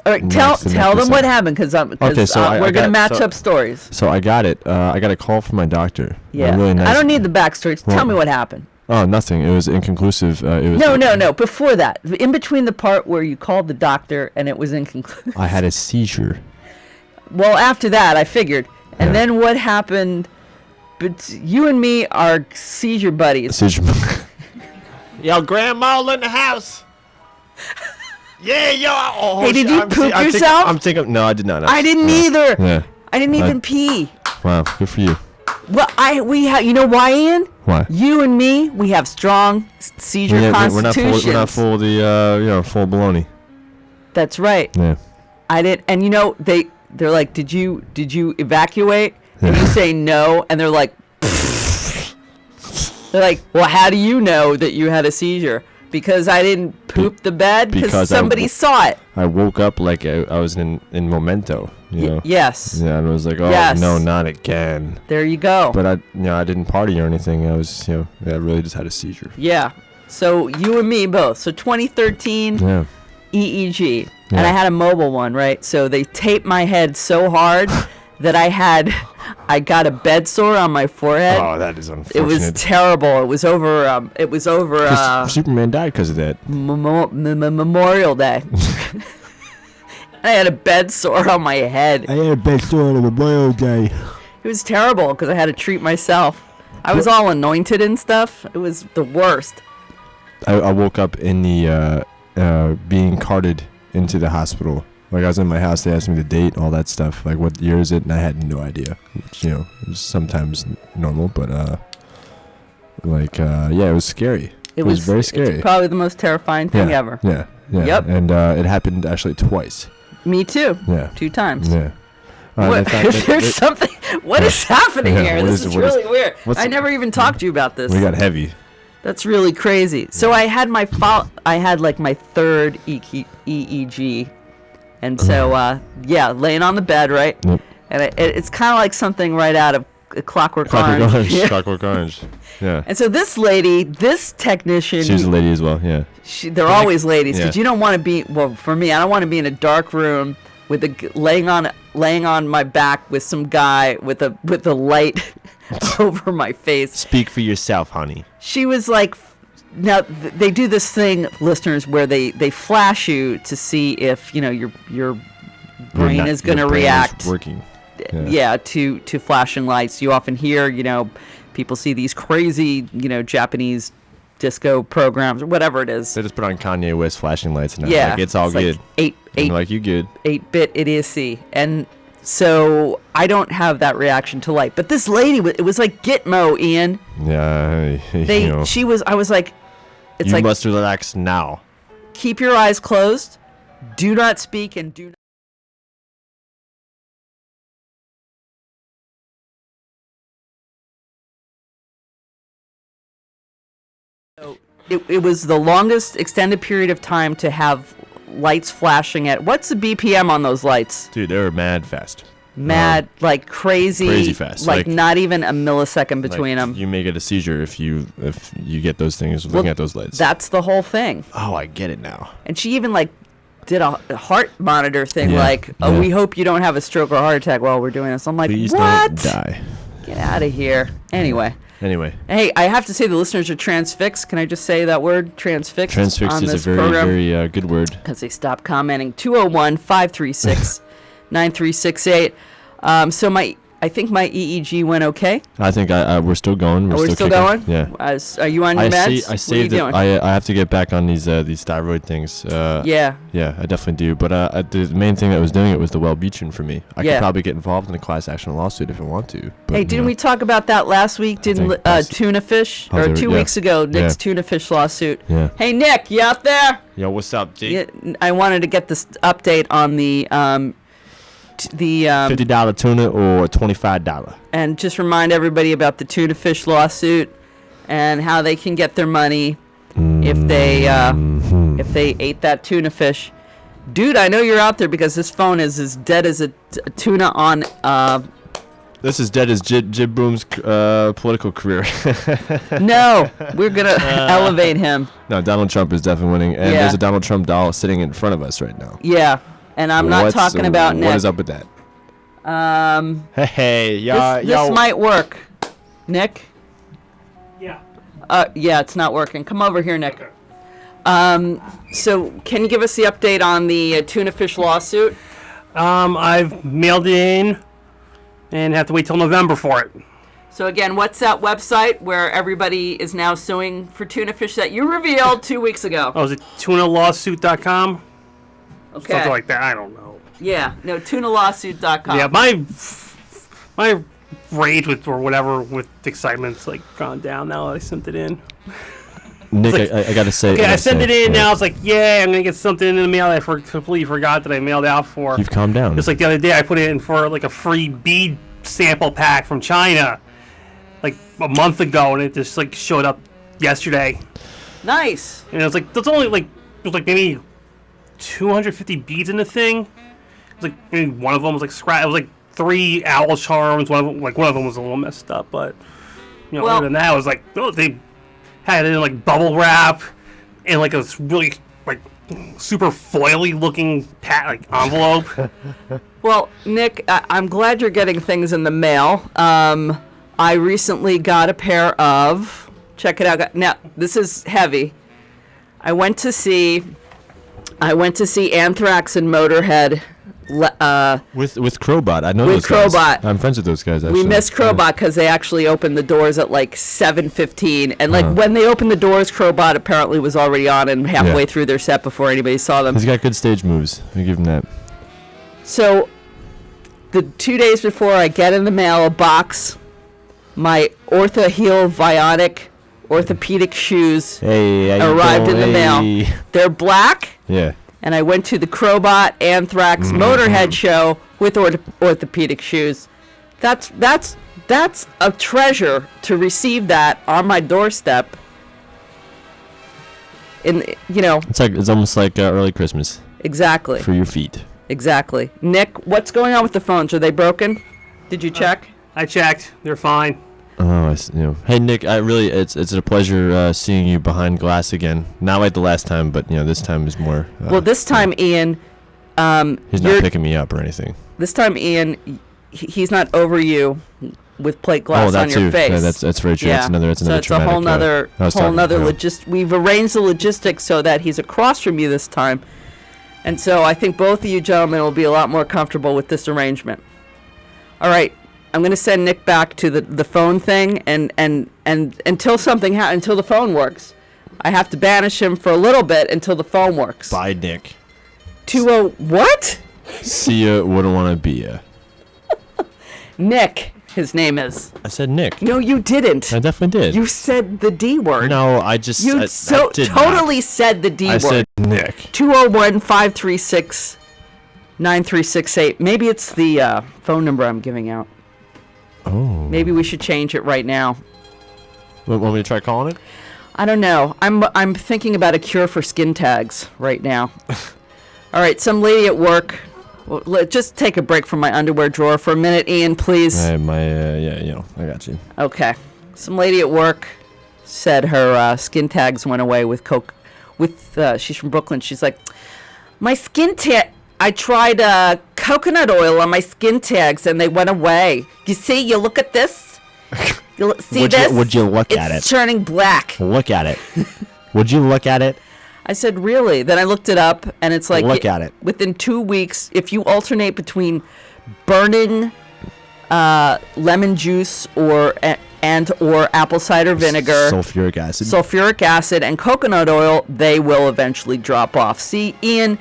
Speaker 1: All right, tell them what happened, because
Speaker 4: Okay, so
Speaker 1: we're
Speaker 4: I
Speaker 1: gonna
Speaker 4: got-
Speaker 1: match
Speaker 4: so-
Speaker 1: up stories.
Speaker 4: So I got it. I got a call from my doctor.
Speaker 1: Yeah,
Speaker 4: Really nice.
Speaker 1: I don't need the backstory. Tell
Speaker 4: Well-
Speaker 1: me what happened.
Speaker 4: Oh, nothing. It was inconclusive. It was.
Speaker 1: No. Before that, in between the part where you called the doctor and it was inconclusive.
Speaker 4: I had a seizure.
Speaker 1: Well, after that, I figured. And
Speaker 4: Yeah.
Speaker 1: then what happened? But you and me are seizure buddies.
Speaker 4: Seizure.
Speaker 3: Yo, grandma in the house. Yeah, yo. Oh,
Speaker 1: Hey, did you poop yourself?
Speaker 4: I'm thinking. No, I did not.
Speaker 1: I didn't either.
Speaker 4: Yeah.
Speaker 1: I didn't even pee.
Speaker 4: Wow. Good for you.
Speaker 1: Well, you know why, Ian?
Speaker 4: Why?
Speaker 1: You and me, we have strong seizure
Speaker 4: We're not
Speaker 1: constitutions.
Speaker 4: full. We're not full of the full baloney.
Speaker 1: That's right.
Speaker 4: Yeah.
Speaker 1: I didn't, and they're like, did you evacuate? And you say no, and they're like, they're like, well, how do you know that you had a seizure? Because I didn't poop the bed
Speaker 4: because
Speaker 1: because
Speaker 4: I
Speaker 1: somebody saw it.
Speaker 4: I woke up like I was in Memento. You know.
Speaker 1: Yes.
Speaker 4: Yeah, and I was like, oh
Speaker 1: Yes.
Speaker 4: no, not again.
Speaker 1: There you go.
Speaker 4: But I didn't party or anything. I was, I really just had a seizure.
Speaker 1: Yeah. So you and me both. So 2013
Speaker 4: Yeah.
Speaker 1: EEG, and
Speaker 4: Yeah.
Speaker 1: I had a mobile one, right? So they taped my head so hard that I got a bed sore on my forehead.
Speaker 4: Oh, that is
Speaker 1: It
Speaker 4: unfortunate.
Speaker 1: was terrible. It was over.
Speaker 4: 'Cause Superman died because of that.
Speaker 1: Memorial Day. I had a bed sore on my head.
Speaker 4: I had a bed sore on a Memorial Day.
Speaker 1: It was terrible because I had to treat myself. I was all anointed and stuff. It was the worst.
Speaker 4: I woke up in the being carted into the hospital. Like I was in my house, they asked me the date, all that stuff. Like what year is it? And I had no idea. Which, is sometimes normal, but it was scary. It was very scary.
Speaker 1: It's probably the most terrifying thing
Speaker 4: yeah,
Speaker 1: ever.
Speaker 4: Yeah. Yeah.
Speaker 1: Yep.
Speaker 4: And it happened actually twice.
Speaker 1: Me too.
Speaker 4: Yeah.
Speaker 1: 2 times.
Speaker 4: Yeah.
Speaker 1: What, there's something. What is happening
Speaker 4: Yeah,
Speaker 1: here?
Speaker 4: what
Speaker 1: This
Speaker 4: is-
Speaker 1: is
Speaker 4: what is-
Speaker 1: really weird.
Speaker 4: what's-
Speaker 1: I never even talked to you about this.
Speaker 4: We got heavy.
Speaker 1: That's really crazy. So I had my like my third EEG, and so laying on the bed, right?
Speaker 4: Yep.
Speaker 1: And it's kind of like something right out of Clockwork Orange. Yeah.
Speaker 4: Clockwork Orange. Yeah.
Speaker 1: And so this lady, this technician,
Speaker 4: She was a lady as well. Yeah.
Speaker 1: they're always ladies because
Speaker 4: Yeah.
Speaker 1: you don't want to be. Well, for me, I don't want to be in a dark room with laying on my back with some guy with a light over my face.
Speaker 4: Speak for yourself, honey.
Speaker 1: She was like, now they do this thing, listeners, where they flash you to see if your brain is going to react.
Speaker 4: Working.
Speaker 1: Yeah, to flashing lights. You often hear, people see these crazy, Japanese disco programs or whatever it is.
Speaker 4: They just put on Kanye West flashing lights and
Speaker 1: Yeah,
Speaker 4: like it's all
Speaker 1: like
Speaker 4: good.
Speaker 1: eight
Speaker 4: Like you good.
Speaker 1: 8-bit idiocy. And so I don't have that reaction to light. But this lady, it was like Gitmo, Ian.
Speaker 4: Yeah.
Speaker 1: I was like, it's
Speaker 4: you
Speaker 1: like,
Speaker 4: must relax now.
Speaker 1: keep your eyes closed, do not speak, and do not. it was the longest extended period of time to have lights flashing at. What's the BPM on those lights?
Speaker 4: Dude, they were mad fast.
Speaker 1: Mad, like crazy
Speaker 4: fast.
Speaker 1: Like not even a millisecond between
Speaker 4: Like,
Speaker 1: them.
Speaker 4: You may get a seizure if you get those things looking at those lights.
Speaker 1: That's the whole thing.
Speaker 4: Oh, I get it now.
Speaker 1: And she even like did a heart monitor thing,
Speaker 4: Yeah,
Speaker 1: like, "Oh,
Speaker 4: yeah.
Speaker 1: we hope you don't have a stroke or heart attack while we're doing this." I'm like,
Speaker 4: Please
Speaker 1: "What?
Speaker 4: don't die.
Speaker 1: Get out of here." Anyway.
Speaker 4: Anyway,
Speaker 1: Hey, I have to say the listeners are transfixed. Can I just say that word, transfixed?
Speaker 4: transfixed
Speaker 1: on
Speaker 4: is a
Speaker 1: this
Speaker 4: very,
Speaker 1: program?
Speaker 4: very good word.
Speaker 1: Because they stopped commenting. 201-536-9368. So I think my EEG went okay.
Speaker 4: I think we're still going.
Speaker 1: We're still
Speaker 4: kicking.
Speaker 1: going?
Speaker 4: Yeah.
Speaker 1: Are you on your meds?
Speaker 4: I
Speaker 1: What are
Speaker 4: saved
Speaker 1: you
Speaker 4: it.
Speaker 1: doing?
Speaker 4: I have to get back on these thyroid things.
Speaker 1: Yeah.
Speaker 4: Yeah, I definitely do. But the main thing that was doing it was the Wellbutrin for me. I
Speaker 1: Yeah.
Speaker 4: could probably get involved in a class action lawsuit if I want to. But,
Speaker 1: Hey, didn't we talk about that last week? Didn't
Speaker 4: think that's-
Speaker 1: tuna fish?
Speaker 4: Oh,
Speaker 1: Or
Speaker 4: they were-
Speaker 1: 2
Speaker 4: yeah.
Speaker 1: weeks ago, Nick's
Speaker 4: Yeah.
Speaker 1: tuna fish lawsuit.
Speaker 4: Yeah.
Speaker 1: Hey, Nick, you out there?
Speaker 4: Yo, what's up, G?
Speaker 1: Yeah, I wanted to get this update on the
Speaker 4: $50 tuna or $25?
Speaker 1: and just remind everybody about the tuna fish lawsuit and how they can get their money if they ate that tuna fish. Dude, I know you're out there because this phone is as dead as a tuna on.
Speaker 4: This is dead as Jib Boom's political career.
Speaker 1: No, we're gonna elevate him.
Speaker 4: No, Donald Trump is definitely winning, and
Speaker 1: Yeah.
Speaker 4: there's a Donald Trump doll sitting in front of us right now.
Speaker 1: Yeah, and I'm not talking about Nick.
Speaker 4: What is up with that? Hey,
Speaker 1: This might work. Nick?
Speaker 6: Yeah.
Speaker 1: Yeah, it's not working. Come over here, Nick. So can you give us the update on the tuna fish lawsuit?
Speaker 6: I've mailed it in and have to wait till November for it.
Speaker 1: So again, what's that website where everybody is now suing for tuna fish that you revealed 2 weeks ago?
Speaker 6: Oh, is it tunalawsuit.com?
Speaker 1: Okay.
Speaker 6: Something like that. I don't know.
Speaker 1: Yeah, no, tunalawsuit.com.
Speaker 6: Yeah, my rage with excitement's like gone down now that I sent it in.
Speaker 4: Nick,
Speaker 6: It's
Speaker 4: I gotta say.
Speaker 6: Okay, I sent it in.
Speaker 4: Yeah.
Speaker 6: Now it's like, yeah, I'm gonna get something in the mail that I completely forgot that I mailed out for.
Speaker 4: You've calmed down.
Speaker 6: Just like the other day, I put it in for like a free bead sample pack from China, like a month ago, and it just like showed up yesterday.
Speaker 1: Nice.
Speaker 6: And it was like, there's only like maybe 250 beads in the thing. It was like maybe one of them was like scratch. It was like 3 owl charms. One of them was a little messed up, but you know,
Speaker 1: Well-
Speaker 6: other than that, it was like, oh, they had it in like bubble wrap and like a really like super foily looking envelope.
Speaker 1: Well, Nick, I'm glad you're getting things in the mail. I recently got a pair of. Check it out. Now, this is heavy. I went to see Anthrax and Motorhead.
Speaker 4: With Crowbot, I know
Speaker 1: With
Speaker 4: those guys.
Speaker 1: Crowbot.
Speaker 4: I'm friends with those guys. Actually.
Speaker 1: We missed Crowbot because they actually opened the doors at like 7:15, and like when they opened the doors, Crowbot apparently was already on and halfway
Speaker 4: Yeah.
Speaker 1: through their set before anybody saw them.
Speaker 4: He's got good stage moves. I give him that.
Speaker 1: So, the 2 days before, I get in the mail a box, my Ortho-Heel Vionic orthopedic shoes.
Speaker 4: Hey,
Speaker 1: Arrived in the mail. They're black,
Speaker 4: Yeah.
Speaker 1: and I went to the Crowbot Anthrax Motorhead show with orthopedic shoes. That's a treasure to receive that on my doorstep.
Speaker 4: It's almost like early Christmas
Speaker 1: Exactly.
Speaker 4: for your feet.
Speaker 1: Exactly. Nick, what's going on with the phones? Are they broken? Did you check?
Speaker 6: I checked; they're fine.
Speaker 4: Oh, Hey Nick, it's a pleasure seeing you behind glass again. Not like the last time, but this time is more.
Speaker 1: Well, this time, Ian,
Speaker 4: he's not picking me up or anything.
Speaker 1: this time, Ian, he's not over you with plate glass
Speaker 4: that
Speaker 1: on your
Speaker 4: too.
Speaker 1: face.
Speaker 4: Yeah, that's very true.
Speaker 1: Yeah.
Speaker 4: That's another.
Speaker 1: So it's a
Speaker 4: traumatic,
Speaker 1: whole nother
Speaker 4: I was talking-
Speaker 1: We've arranged the logistics so that he's across from you this time, and so I think both of you gentlemen will be a lot more comfortable with this arrangement. All right, I'm going to send Nick back to the phone thing, and until until the phone works, I have to banish him for a little bit until the phone works.
Speaker 4: Bye, Nick.
Speaker 1: 20 what?
Speaker 4: See ya. Wouldn't want to be ya.
Speaker 1: Nick, his name is.
Speaker 4: I said Nick.
Speaker 1: No, you didn't.
Speaker 4: I definitely did.
Speaker 1: You said the D word.
Speaker 4: No, I just.
Speaker 1: You
Speaker 4: I did
Speaker 1: totally
Speaker 4: not.
Speaker 1: said the D
Speaker 4: I
Speaker 1: word.
Speaker 4: said Nick.
Speaker 1: 201-536-9368. Maybe it's the phone number I'm giving out.
Speaker 4: Oh.
Speaker 1: Maybe we should change it right now.
Speaker 4: Want me to try calling it?
Speaker 1: I don't know. I'm thinking about a cure for skin tags right now. All right, some lady at work. Well, just take a break from my underwear drawer for a minute, Ian, please.
Speaker 4: Yeah, I got you.
Speaker 1: Okay. Some lady at work said her skin tags went away with Coke. She's from Brooklyn. She's like, my skin tag. I tried coconut oil on my skin tags and they went away. You see? You look at this. See this?
Speaker 5: Would you look at it?
Speaker 1: It's turning black.
Speaker 5: Look at it. Would you look at it?
Speaker 1: I said, really? Then I looked it up, and it's like...
Speaker 5: Look at it.
Speaker 1: Within 2 weeks, if you alternate between burning lemon juice or apple cider vinegar...
Speaker 4: Sulfuric acid.
Speaker 1: And coconut oil, they will eventually drop off. See, Ian,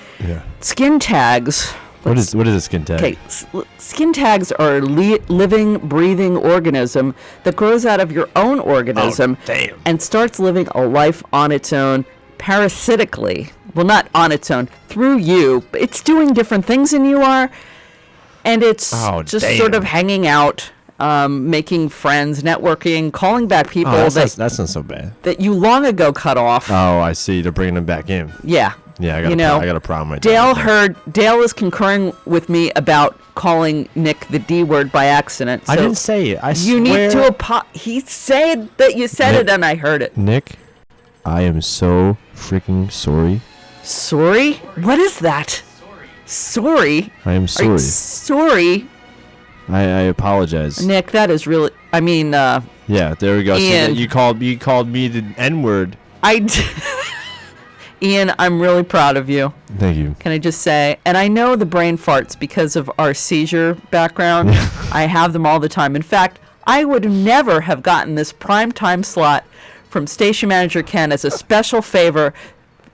Speaker 1: skin tags...
Speaker 4: What is a skin tag?
Speaker 1: Okay, skin tags are a living, breathing organism that grows out of your own organism and starts living a life on its own, parasitically. Well, not on its own, through you. It's doing different things than you are, and it's sort of hanging out, making friends, networking, calling back people
Speaker 4: that's not so bad.
Speaker 1: that you long ago cut off.
Speaker 4: Oh, I see. They're bringing them back in.
Speaker 1: Yeah.
Speaker 4: Yeah, I got a problem right
Speaker 1: Dale Dale is concurring with me about calling Nick the D word by accident. So
Speaker 5: I didn't say it. I swear.
Speaker 1: You need to he said that you said it and I heard it.
Speaker 4: Nick, I am so freaking sorry.
Speaker 1: Sorry? What is that? Sorry?
Speaker 4: I am sorry.
Speaker 1: Are you sorry?
Speaker 4: I apologize.
Speaker 1: Nick, that is really
Speaker 4: yeah, there we go.
Speaker 1: Ian.
Speaker 4: So you called me the N-word.
Speaker 1: Ian, I'm really proud of you.
Speaker 4: Thank you.
Speaker 1: Can I just say, and I know the brain farts because of our seizure background. I have them all the time. In fact, I would never have gotten this prime time slot from station manager Ken as a special favor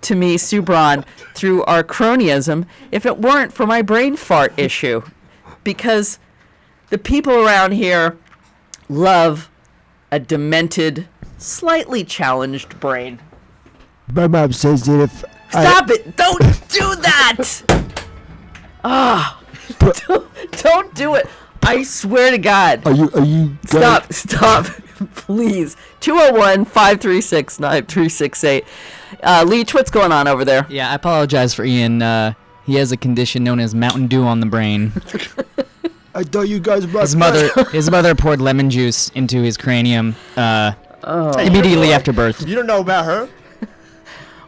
Speaker 1: to me, Sue Braun, through our cronyism if it weren't for my brain fart issue. Because the people around here love a demented, slightly challenged brain.
Speaker 5: My mom says that if
Speaker 1: Stop it! Don't do that! Don't do it! I swear to God.
Speaker 5: Are you
Speaker 1: Stop, please. 201-536-9368. Leach, what's going on over there?
Speaker 2: Yeah, I apologize for Ian. He has a condition known as Mountain Dew on the brain.
Speaker 5: I thought you guys brought
Speaker 2: His mother poured lemon juice into his cranium immediately after birth.
Speaker 4: You don't know about her?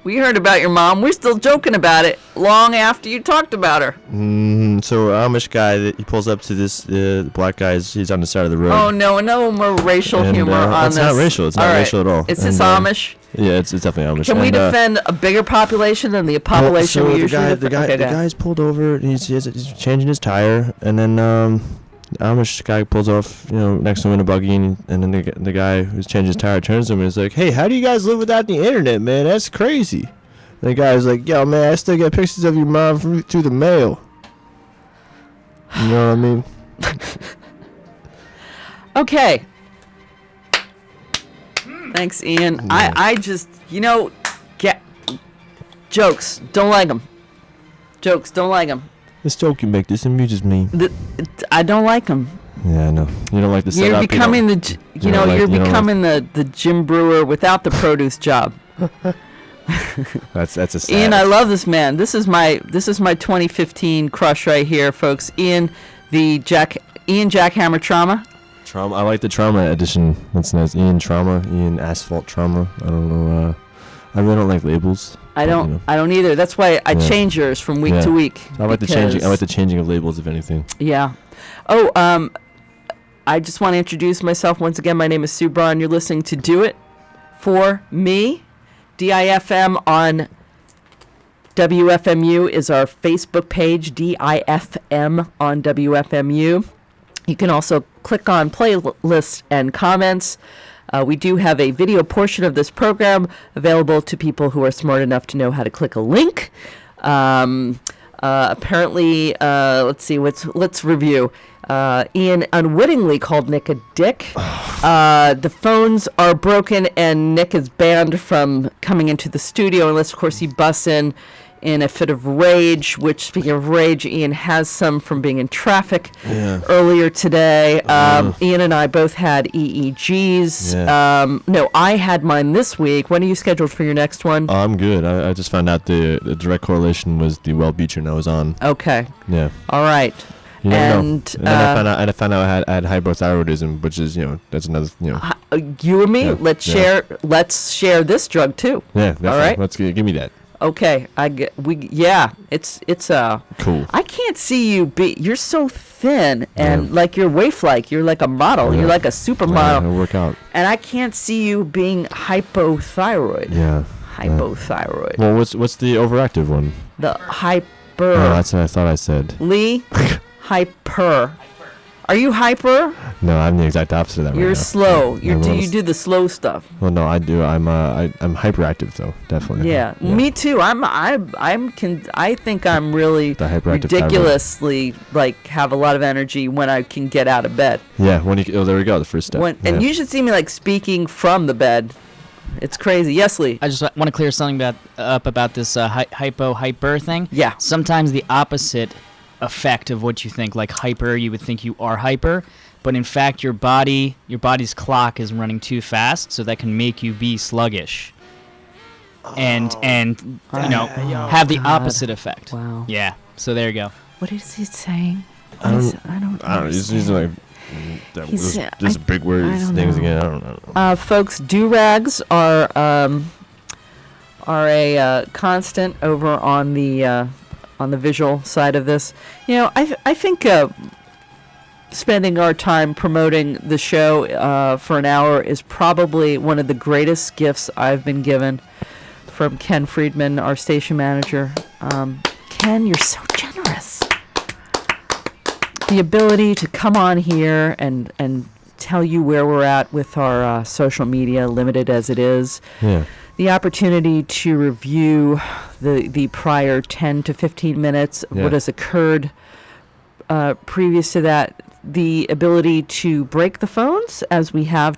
Speaker 1: We heard about your mom. We're still joking about it long after you talked about her.
Speaker 4: So Amish guy, he pulls up to this black guy. He's on the side of the road.
Speaker 1: Oh, no more racial humor on
Speaker 4: it's
Speaker 1: this.
Speaker 4: Not racial. It's not racial at all.
Speaker 1: Is this Amish?
Speaker 4: Yeah, it's definitely Amish.
Speaker 1: Can we defend a bigger population than the population we usually defend?
Speaker 4: The guy's pulled over. He's changing his tire, and then the Amish guy pulls off, next to him in a buggy, and then the guy who's changing his tire turns to him and is like, "Hey, how do you guys live without the internet, man? That's crazy." And the guy's like, "Yo, man, I still get pictures of your mom through the mail." You know what I mean?
Speaker 1: Okay. Thanks, Ian. I just, get jokes. Don't like them. Jokes, don't like them.
Speaker 4: This joke you make, this amuses me.
Speaker 1: I don't like them.
Speaker 4: Yeah, I know. You don't like the setup.
Speaker 1: You're becoming you're becoming the Jim Brewer without the produce job.
Speaker 4: That's a status.
Speaker 1: Ian, I love this man. This is my 2015 crush right here, folks. Ian Jackhammer Trauma.
Speaker 4: I like the Trauma edition. That's nice. Ian Trauma, Ian Asphalt Trauma. I don't know. I really don't like labels.
Speaker 1: I don't either. That's why I change yours from week to week.
Speaker 4: I like the changing. I like the changing of labels, if anything.
Speaker 1: Yeah. Oh, I just want to introduce myself once again. My name is Sue Braun. You're listening to Do It For Me. DIFM on WFMU is our Facebook page. DIFM on WFMU. You can also click on playlists and comments. We do have a video portion of this program available to people who are smart enough to know how to click a link. Apparently, let's see. Let's review. Ian unwittingly called Nick a dick. The phones are broken and Nick is banned from coming into the studio unless, of course, he busts in in a fit of rage, which, speaking of rage, Ian has some from being in traffic earlier today. Ian and I both had EEGs.
Speaker 4: Yeah.
Speaker 1: No, I had mine this week. When are you scheduled for your next one?
Speaker 4: Oh, I'm good. I just found out the direct correlation was the Wellbutrin I was on.
Speaker 1: Okay.
Speaker 4: Yeah.
Speaker 1: All right.
Speaker 4: You never know.
Speaker 1: And,
Speaker 4: And then I found out I had hypothyroidism, which is, that's another,
Speaker 1: you and me,
Speaker 4: Yeah,
Speaker 1: let's
Speaker 4: yeah.
Speaker 1: share this drug too.
Speaker 4: Yeah, definitely.
Speaker 1: All right.
Speaker 4: Let's give me that.
Speaker 1: Okay, it's
Speaker 4: Cool.
Speaker 1: I can't see you you're so thin and like you're waif-like. You're like a model.
Speaker 4: Yeah.
Speaker 1: You're like a supermodel.
Speaker 4: I work out.
Speaker 1: And I can't see you being hypothyroid.
Speaker 4: Yeah.
Speaker 1: Hypothyroid.
Speaker 4: Well, what's the overactive one?
Speaker 1: The hyper.
Speaker 4: Oh, that's what I thought I said.
Speaker 1: Lee, hyper. Are you hyper?
Speaker 4: No, I'm the exact opposite of that.
Speaker 1: You're
Speaker 4: right now.
Speaker 1: slow.
Speaker 4: Yeah,
Speaker 1: You do the slow stuff.
Speaker 4: Well, no, I do. I'm hyperactive though, definitely.
Speaker 1: Yeah, me too. I think I'm really
Speaker 4: The hyperactive
Speaker 1: ridiculously like have a lot of energy when I can get out of bed.
Speaker 4: Yeah, there we go. The first step.
Speaker 1: And you should see me like speaking from the bed. It's crazy. Yes, Lee.
Speaker 2: I just want to clear something about this hyper thing.
Speaker 1: Yeah.
Speaker 2: Sometimes the opposite effect of what you think, like hyper, you would think you are hyper, but in fact your body's clock is running too fast, so that can make you be sluggish. And have the opposite effect.
Speaker 1: Wow.
Speaker 2: Yeah. So there you go.
Speaker 1: What is he saying?
Speaker 4: I don't.
Speaker 1: I don't.
Speaker 4: I don't know. He's like.
Speaker 1: He's-
Speaker 4: Just big words,
Speaker 1: don't
Speaker 4: things
Speaker 1: know.
Speaker 4: again. I don't know.
Speaker 1: Folks, do-rags are a constant over on the visual side of this. I think spending our time promoting the show for an hour is probably one of the greatest gifts I've been given from Ken Friedman, our station manager. Ken, you're so generous. The ability to come on here and tell you where we're at with our social media, limited as it is.
Speaker 4: Yeah.
Speaker 1: The opportunity to review the prior 10 to 15 minutes of what has occurred previous to that. The ability to break the phones, as we have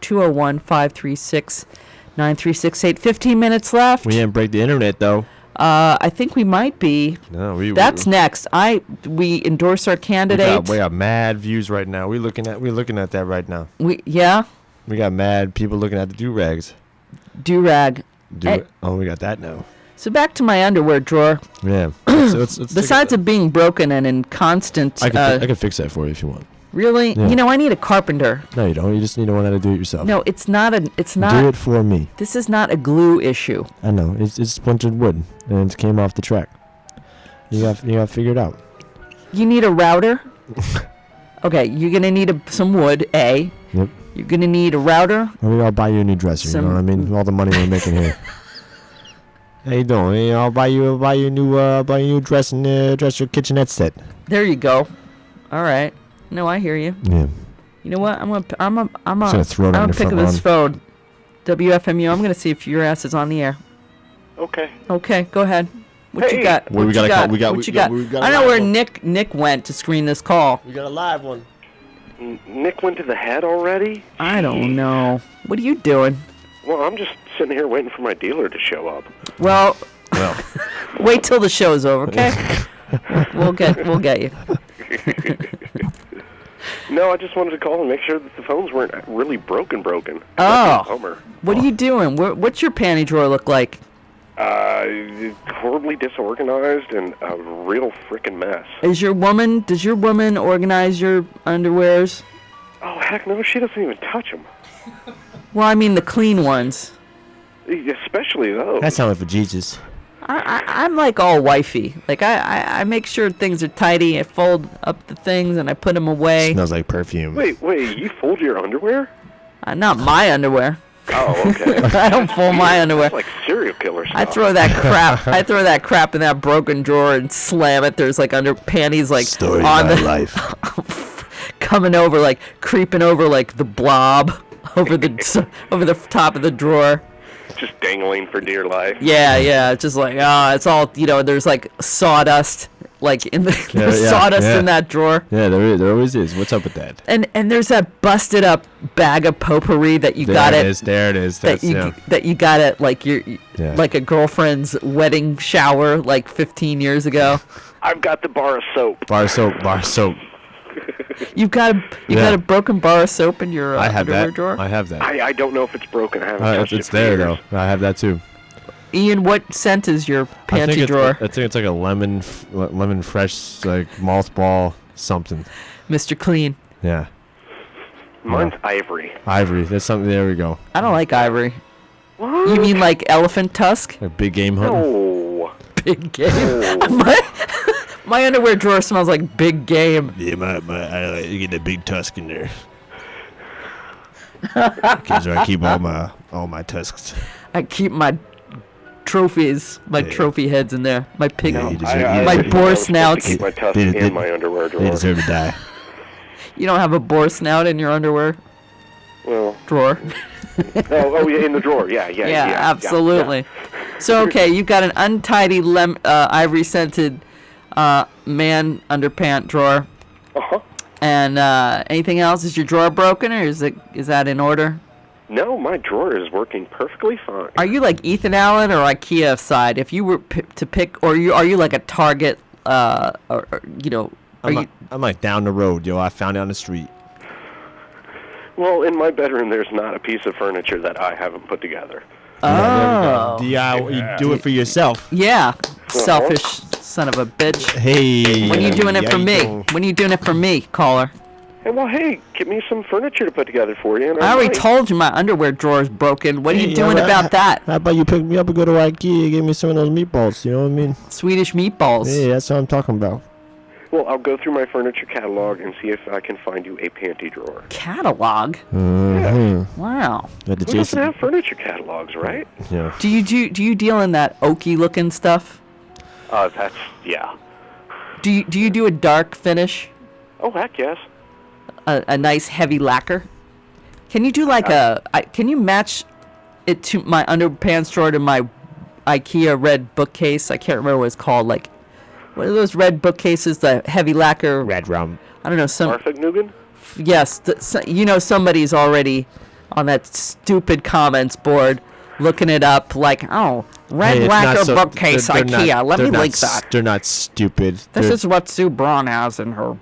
Speaker 1: 201-536-9368. 15 minutes left.
Speaker 4: We didn't break the internet though.
Speaker 1: I think we might be.
Speaker 4: No,
Speaker 1: That's next. We endorse our candidate.
Speaker 4: We got mad views right now. We're looking at that right now.
Speaker 1: We
Speaker 4: got mad people looking at the do-rags.
Speaker 1: do-rag.
Speaker 4: We got that now.
Speaker 1: So back to my underwear drawer.
Speaker 4: Yeah. So it's
Speaker 1: Besides it being broken and in constant,
Speaker 4: I can fix that for you if you want.
Speaker 1: really,
Speaker 4: Yeah.
Speaker 1: I need a carpenter.
Speaker 4: No, you don't. You just need to learn how to do it yourself.
Speaker 1: No, it's not.
Speaker 4: Do it for me.
Speaker 1: This is not a glue issue.
Speaker 4: I know. It's splintered wood and it came off the track. You got to figure it out.
Speaker 1: You need a router. Okay, you're gonna need some wood. Yep. You're gonna need a router.
Speaker 4: Maybe I'll buy you a new dresser. You know what I mean? All the money we're making here. How you doing? I'll buy you a new dresser kitchenette set.
Speaker 1: There you go. All right. No, I hear you.
Speaker 4: Yeah.
Speaker 1: You know what? I'm gonna
Speaker 4: throw it on your
Speaker 1: pick up
Speaker 4: front
Speaker 1: this phone. WFMU. I'm gonna see if your ass is on the air.
Speaker 3: Okay.
Speaker 1: Okay, go ahead. What you
Speaker 3: Hey.
Speaker 1: got?
Speaker 4: What we got?
Speaker 1: What you got?
Speaker 4: we got a
Speaker 1: I know
Speaker 4: live
Speaker 1: where
Speaker 4: one.
Speaker 1: Nick went to screen this call.
Speaker 4: We got a live one.
Speaker 3: Nick went to the head already?
Speaker 1: I don't know. What are you doing?
Speaker 3: Well, I'm just sitting here waiting for my dealer to show up.
Speaker 1: Well,
Speaker 4: Well,
Speaker 1: wait till the show's over, okay? we'll get you.
Speaker 3: No, I just wanted to call and make sure that the phones weren't really broken.
Speaker 1: Oh.
Speaker 3: Bummer.
Speaker 1: What are you doing? What's your panty drawer look like?
Speaker 3: Horribly disorganized and a real frickin' mess.
Speaker 1: Does your woman organize your underwears?
Speaker 3: Oh, heck no, she doesn't even touch them.
Speaker 1: Well, I mean the clean ones.
Speaker 3: Especially those.
Speaker 4: that sounded for Jesus.
Speaker 1: I'm like all wifey. Like I make sure things are tidy. I fold up the things and I put them away.
Speaker 4: Smells like perfume.
Speaker 3: Wait, you fold your underwear?
Speaker 1: Not my underwear.
Speaker 3: Oh, okay.
Speaker 1: I don't fold my underwear.
Speaker 3: That's like serial killer stuff.
Speaker 1: I throw that crap in that broken drawer and slam it. There's like panties like
Speaker 4: Story
Speaker 1: on
Speaker 4: of
Speaker 1: the
Speaker 4: my life.
Speaker 1: coming over, like creeping over like the blob over the top of the drawer.
Speaker 3: Just dangling for dear life.
Speaker 1: Yeah, it's just like it's all there's like sawdust like in the
Speaker 4: Yeah,
Speaker 1: there's
Speaker 4: yeah,
Speaker 1: sawdust
Speaker 4: yeah.
Speaker 1: in that drawer.
Speaker 4: Yeah, there always is. What's up with that?
Speaker 1: And there's that busted up bag of potpourri that you
Speaker 4: There
Speaker 1: got
Speaker 4: it
Speaker 1: it.
Speaker 4: is. There it is.
Speaker 1: That
Speaker 4: That's
Speaker 1: you that you got at like your
Speaker 4: Yeah.
Speaker 1: like a girlfriend's wedding shower like 15 years ago.
Speaker 3: I've got the bar of soap.
Speaker 4: Bar soap.
Speaker 1: You've got a broken bar of soap in your
Speaker 4: I have
Speaker 1: underwear
Speaker 4: that.
Speaker 1: drawer.
Speaker 4: I have that.
Speaker 3: I don't know if it's broken. I haven't touched
Speaker 4: It's
Speaker 3: it for
Speaker 4: there
Speaker 3: years.
Speaker 4: though. I have that too.
Speaker 1: Ian, what scent is your
Speaker 4: I think
Speaker 1: panty drawer?
Speaker 4: I think it's like a lemon fresh like mothball something.
Speaker 1: Mr. Clean.
Speaker 4: Yeah.
Speaker 3: Mine's ivory.
Speaker 4: Ivory. That's something. There we go.
Speaker 1: I don't like ivory.
Speaker 3: What?
Speaker 1: You mean like elephant tusk?
Speaker 4: Like big game hunting.
Speaker 3: No.
Speaker 1: Big game.
Speaker 3: Oh.
Speaker 1: My underwear drawer smells like big game.
Speaker 4: Yeah, I get a big tusk in there. Because I keep all my tusks.
Speaker 1: I keep my trophies, my
Speaker 4: Yeah.
Speaker 1: trophy heads in there. My pig,
Speaker 4: Yeah, you deserve-
Speaker 1: my
Speaker 3: I was
Speaker 1: boar
Speaker 3: supposed to
Speaker 1: snouts.
Speaker 3: keep my tusk
Speaker 4: They-
Speaker 3: in my underwear drawer.
Speaker 4: They deserve to die.
Speaker 1: You don't have a boar snout in your underwear
Speaker 3: Well,
Speaker 1: drawer?
Speaker 3: oh, yeah, in the drawer. Yeah,
Speaker 1: Absolutely. So okay, you've got an untidy ivory scented man underpant drawer.
Speaker 3: Uh-huh.
Speaker 1: And anything else? Is your drawer broken, or is that in order?
Speaker 3: No, my drawer is working perfectly fine.
Speaker 1: Are you like Ethan Allen or IKEA side? If you were to pick, or are you like a Target? Or you know,
Speaker 4: I'm like down the road, yo. I found it on the street.
Speaker 3: Well, in my bedroom, there's not a piece of furniture that I haven't put together.
Speaker 1: Oh,
Speaker 4: You do it for yourself.
Speaker 1: yeah, selfish son of a bitch.
Speaker 4: Hey.
Speaker 1: When are you doing it for me? When are you doing it for me, caller?
Speaker 3: Hey, well, hey, give me some furniture to put together for you. And
Speaker 1: I already
Speaker 3: might.
Speaker 1: told you my underwear drawer is broken. What are you
Speaker 5: Hey,
Speaker 1: doing
Speaker 5: alright.
Speaker 1: about that?
Speaker 5: How about you pick me up and go to IKEA and give me some of those meatballs? You know what I mean?
Speaker 1: Swedish meatballs.
Speaker 5: Yeah, that's what I'm talking about.
Speaker 3: Well, I'll go through my furniture catalog and see if I can find you a panty drawer.
Speaker 1: Catalog.
Speaker 5: Mm-hmm.
Speaker 1: Wow.
Speaker 5: Got the
Speaker 3: Who doesn't
Speaker 5: Jason.
Speaker 3: have furniture catalogs, right?
Speaker 5: Yeah.
Speaker 1: Do you deal in that oaky looking stuff?
Speaker 3: Yeah.
Speaker 1: Do you do a dark finish?
Speaker 3: Oh, heck yes.
Speaker 1: A nice heavy lacquer? Can you do like can you match it to my underpants drawer to my IKEA red bookcase? I can't remember what it's called. Like, what are those red bookcases? The heavy lacquer.
Speaker 5: Red rum.
Speaker 1: I don't know.
Speaker 3: Arthagnugan?
Speaker 1: Yes. Somebody's already on that stupid comments board looking it up. Like, oh, red lacquer bookcase IKEA. Let me link that.
Speaker 4: They're not stupid.
Speaker 1: This is what Sue Braun has in her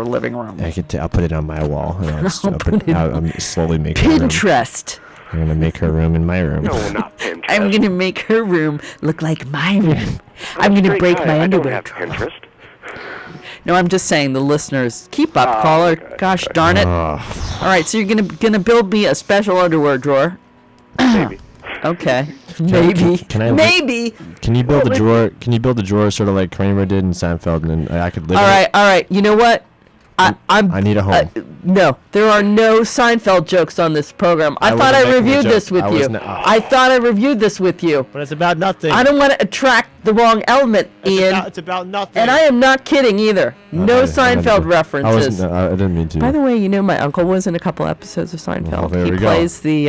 Speaker 1: living room.
Speaker 5: I'll put it on my wall. And I'm slowly making her room.
Speaker 1: Pinterest.
Speaker 5: I'm gonna make her room in my room.
Speaker 3: No, not Pinterest.
Speaker 1: I'm gonna make her room look like my room. I'm gonna
Speaker 3: Straight
Speaker 1: break
Speaker 3: guy,
Speaker 1: my
Speaker 3: I don't
Speaker 1: underwear
Speaker 3: have
Speaker 1: drawer.
Speaker 3: Pinterest.
Speaker 1: No, I'm just saying the listeners keep up, caller.
Speaker 3: okay,
Speaker 1: Gosh darn it! All right, so you're gonna build me a special underwear drawer.
Speaker 3: Maybe.
Speaker 1: Okay, maybe.
Speaker 5: can I-
Speaker 1: Maybe.
Speaker 5: Can you build a drawer? Can you build a drawer sort of like Kramer did in Seinfeld, and then I could live
Speaker 1: All
Speaker 5: in
Speaker 1: right, all right. You know what?
Speaker 5: I need a home.
Speaker 1: No, there are no Seinfeld jokes on this program. I thought
Speaker 5: wasn't
Speaker 1: I
Speaker 5: making a
Speaker 1: reviewed
Speaker 5: joke.
Speaker 1: this with
Speaker 5: I
Speaker 1: you.
Speaker 5: wasn't-
Speaker 1: I thought I reviewed this with you.
Speaker 5: But it's about nothing.
Speaker 1: I don't want to attract the wrong element, Ian.
Speaker 5: It's about nothing.
Speaker 1: And I am not kidding either. No
Speaker 4: I
Speaker 1: Seinfeld
Speaker 4: didn't-
Speaker 1: references.
Speaker 4: I didn't mean to.
Speaker 1: By the way, you know my uncle was in a couple episodes of Seinfeld.
Speaker 4: Well, there
Speaker 1: he
Speaker 4: we go.
Speaker 1: plays the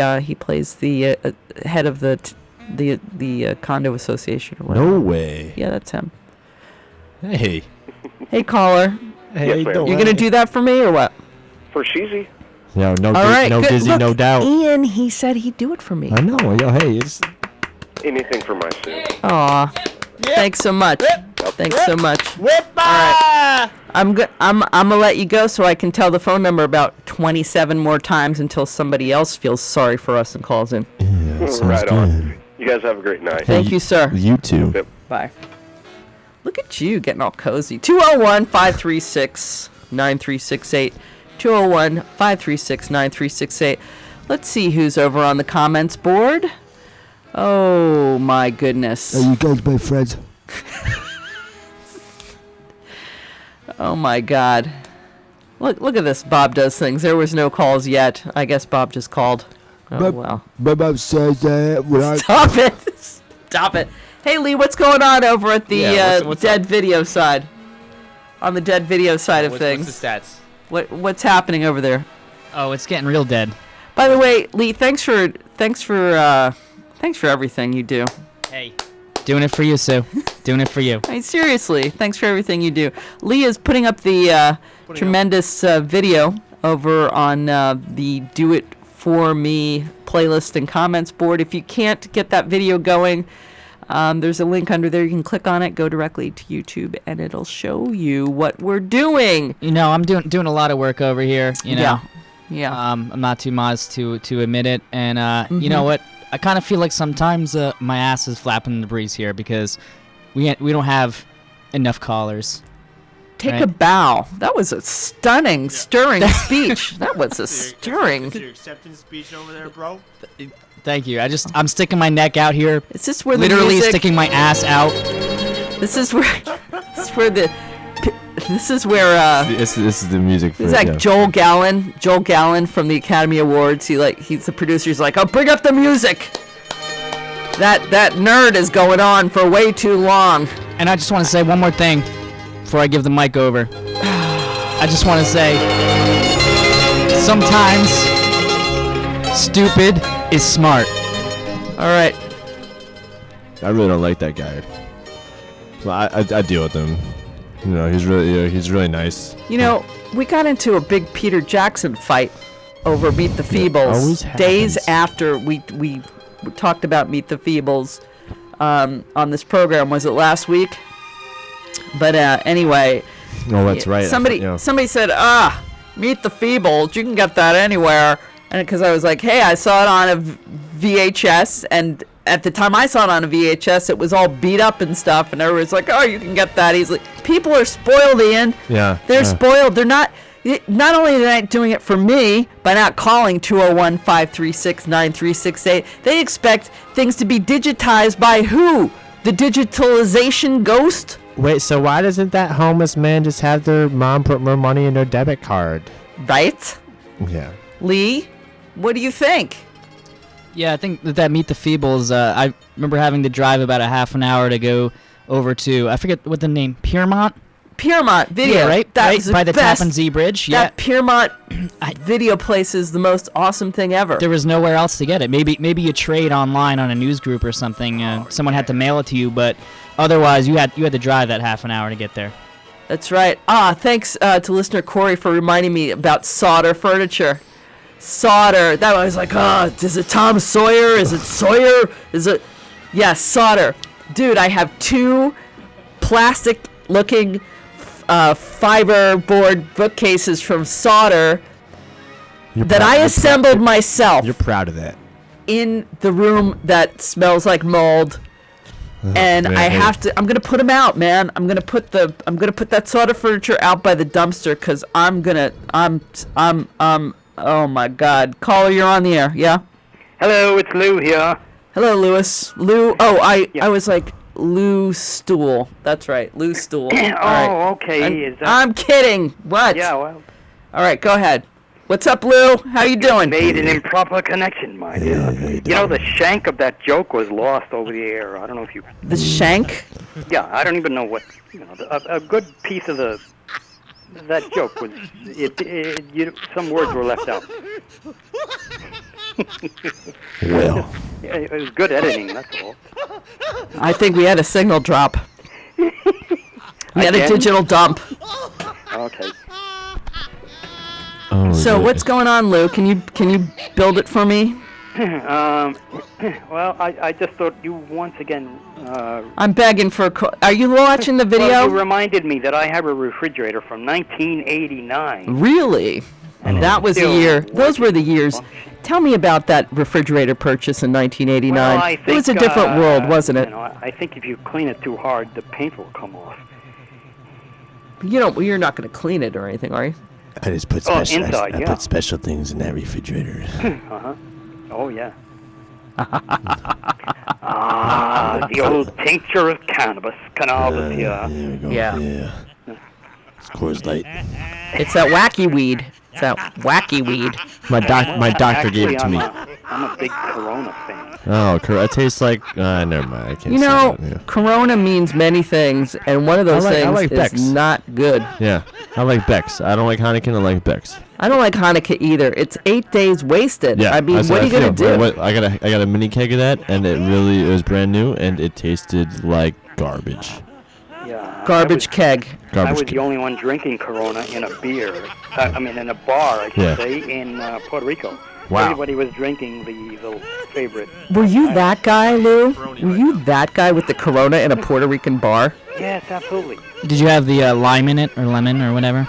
Speaker 1: head of the condo association or whatever.
Speaker 4: No way.
Speaker 1: Yeah, that's him.
Speaker 4: Hey.
Speaker 1: Hey caller,
Speaker 5: Hey,
Speaker 3: Yes,
Speaker 5: how you
Speaker 3: ma'am.
Speaker 5: doing?
Speaker 1: you're gonna do that for me or what?
Speaker 3: For Sheezy.
Speaker 5: Yo, no,
Speaker 1: All right,
Speaker 5: no
Speaker 1: good.
Speaker 5: dizzy,
Speaker 1: Look,
Speaker 5: no doubt.
Speaker 1: Ian, he said he'd do it for me.
Speaker 5: I know. Yo, hey, it's
Speaker 3: Anything for my Sue.
Speaker 1: Aw, thanks so much. Thanks so much.
Speaker 5: whip.
Speaker 1: I'm gonna let you go so I can tell the phone number about 27 more times until somebody else feels sorry for us and calls in.
Speaker 5: Yeah, sounds
Speaker 3: Right
Speaker 5: good.
Speaker 3: on. You guys have a great night.
Speaker 1: Thank you, sir.
Speaker 5: You too.
Speaker 3: Yep.
Speaker 1: Bye. Look at you getting all cozy. 201-536-9368. 201-536-9368. Let's see who's over on the comments board. Oh, my goodness.
Speaker 5: you guys my friends?
Speaker 1: Oh, my God. Look at this. Bob does things. There was no calls yet. I guess Bob just called. Oh,
Speaker 7: But-
Speaker 1: well.
Speaker 7: My mom says that when I
Speaker 1: Stop it. Stop it. Hey, Lee, what's going on over at the
Speaker 2: Yeah, what's
Speaker 1: dead
Speaker 2: up?
Speaker 1: video side? On the dead video side of things.
Speaker 2: What's the stats?
Speaker 1: What's happening over there?
Speaker 2: Oh, it's getting real dead.
Speaker 1: By the way, Lee, thanks for everything you do.
Speaker 2: Hey, Doing it for you, Sue. Doing it for you.
Speaker 1: I mean, seriously, thanks for everything you do. Lee is putting up the tremendous video over on the Do It For Me playlist and comments board. If you can't get that video going, there's a link under there. You can click on it, go directly to YouTube, and it'll show you what we're doing.
Speaker 2: You know, I'm doing a lot of work over here. You know,
Speaker 1: Yeah.
Speaker 2: I'm not too modest to admit it, and you know what? I kind of feel like sometimes my ass is flapping in the breeze here because we don't have enough callers.
Speaker 1: Take
Speaker 2: right?
Speaker 1: a bow. That was a stunning, stirring speech. That was a stirring.
Speaker 5: Your acceptance speech over there, bro?
Speaker 2: Thank you. I'm sticking my neck out here.
Speaker 1: Is this where
Speaker 2: Literally
Speaker 1: the music,
Speaker 2: sticking my ass out.
Speaker 1: This is where this is
Speaker 4: the music for
Speaker 1: it's
Speaker 4: it,
Speaker 1: like
Speaker 4: yeah.
Speaker 1: Joel Gallen from the Academy Awards. He's the producer. He's like, "Oh, bring up the music." That nerd is going on for way too long.
Speaker 2: And I just want to say one more thing before I give the mic over. I just want to say sometimes stupid is smart.
Speaker 1: All right.
Speaker 4: I really don't like that guy. Well, I deal with him. You know, he's really nice.
Speaker 1: You know, we got into a big Peter Jackson fight over Meet the Feebles
Speaker 4: always
Speaker 1: days
Speaker 4: happens.
Speaker 1: after we talked about Meet the Feebles on this program. Was it last week? But anyway.
Speaker 4: Oh, that's right.
Speaker 1: Somebody said, Meet the Feebles. You can get that anywhere. And because I was like, hey, I saw it on a VHS, and at the time I saw it on a VHS, it was all beat up and stuff, and everyone's like, oh, you can get that easily. People are spoiled, Ian.
Speaker 4: Yeah.
Speaker 1: They're spoiled. They're not only are they not doing it for me by not calling 201-536-9368, they expect things to be digitized by who? The digitalization ghost?
Speaker 5: Wait, so why doesn't that homeless man just have their mom put more money in their debit card?
Speaker 1: Right?
Speaker 5: Yeah.
Speaker 1: Lee, what do you think?
Speaker 2: Yeah, I think that Meet the Feebles, I remember having to drive about a half an hour to go over to, I forget what the name, Piermont
Speaker 1: Video.
Speaker 2: Yeah, right?
Speaker 1: That
Speaker 2: right
Speaker 1: was
Speaker 2: by the
Speaker 1: best.
Speaker 2: Tappan Zee Bridge. Yeah.
Speaker 1: That Piermont video place is the most awesome thing ever.
Speaker 2: There was nowhere else to get it. Maybe you trade online on a news group or something. Someone had to mail it to you, but otherwise you had to drive that half an hour to get there.
Speaker 1: That's right. Thanks to listener Corey for reminding me about Solder Furniture. Solder. That was like, is it Tom Sawyer? Is it Sawyer? Is it? Yes, Solder. Dude, I have 2 plastic-looking fiberboard bookcases from Solder that I assembled myself.
Speaker 4: You're proud of that.
Speaker 1: In the room that smells like mold. And
Speaker 4: man,
Speaker 1: I have to. I'm gonna put them out, man. I'm gonna put that sort of furniture out by the dumpster because I'm. Oh my God, caller, you're on the air. Yeah.
Speaker 8: Hello, it's Lou here.
Speaker 1: Hello, Lewis. Lou. Oh, I was like Lou Stool. That's right, Lou Stool. All right.
Speaker 8: Okay.
Speaker 1: I'm kidding. What?
Speaker 8: Yeah, well,
Speaker 1: All right, go ahead. What's up, Lou? How you doing?
Speaker 8: made an improper connection, my dear. You know, the shank of that joke was lost over the air. I don't know if you...
Speaker 1: The shank?
Speaker 8: Yeah, I don't even know what... You know, a good piece of that joke was... some words were left out.
Speaker 4: Well.
Speaker 8: It was good editing, that's all.
Speaker 1: I think we had a signal drop. We had a
Speaker 8: Again?
Speaker 1: digital dump.
Speaker 8: Okay.
Speaker 4: Oh,
Speaker 1: So
Speaker 4: good.
Speaker 1: what's going on, Lou? Can you build it for me?
Speaker 8: Well, I just thought you once again...
Speaker 1: I'm begging for a are you watching the video?
Speaker 8: Well, you reminded me that I have a refrigerator from 1989.
Speaker 1: Really? And that was the
Speaker 8: Still
Speaker 1: year. Those were the
Speaker 8: working.
Speaker 1: years. Tell me about that refrigerator purchase in 1989.
Speaker 8: Well, I
Speaker 1: It was a
Speaker 8: think,
Speaker 1: different world, wasn't it?
Speaker 8: You know, I think if you clean it too hard, the paint will come off.
Speaker 1: You're not going to clean it or anything, are you?
Speaker 7: I just put
Speaker 8: Oh,
Speaker 7: special.
Speaker 8: inside,
Speaker 7: I
Speaker 8: yeah.
Speaker 7: put special things in that refrigerator.
Speaker 8: Oh, yeah. The old tincture of cannabis yeah.
Speaker 7: There we go.
Speaker 1: Yeah.
Speaker 7: It's Coors Light.
Speaker 1: It's that wacky weed. It's that wacky weed.
Speaker 5: My doctor gave it to me.
Speaker 8: I'm a big Corona fan.
Speaker 4: Oh, it tastes like. Never mind. I can't.
Speaker 1: You
Speaker 4: say
Speaker 1: know,
Speaker 4: that, yeah.
Speaker 1: Corona means many things, and one of those
Speaker 4: I
Speaker 1: things
Speaker 4: like
Speaker 1: is
Speaker 4: Beck's.
Speaker 1: not good.
Speaker 4: Yeah, I like Beck's. I don't like Heineken. I like Beck's.
Speaker 1: I don't like Hanukkah either. It's 8 days wasted.
Speaker 4: Yeah,
Speaker 1: I mean,
Speaker 4: that's
Speaker 1: what are you
Speaker 4: I
Speaker 1: gonna
Speaker 4: feel.
Speaker 1: do?
Speaker 4: I got a mini keg of that, and it was brand new, and it tasted like garbage.
Speaker 8: Yeah.
Speaker 1: Garbage keg.
Speaker 8: I was
Speaker 4: Garbage
Speaker 8: the
Speaker 4: keg.
Speaker 8: only one drinking Corona in a beer. In a bar, I should
Speaker 4: Yeah.
Speaker 8: say, in Puerto Rico.
Speaker 4: Wow.
Speaker 8: Everybody was drinking the favorite.
Speaker 1: Were you that guy, Lou? Were you that guy with the Corona in a Puerto Rican bar?
Speaker 8: Yes, absolutely.
Speaker 2: Did you have the lime in it or lemon or whatever?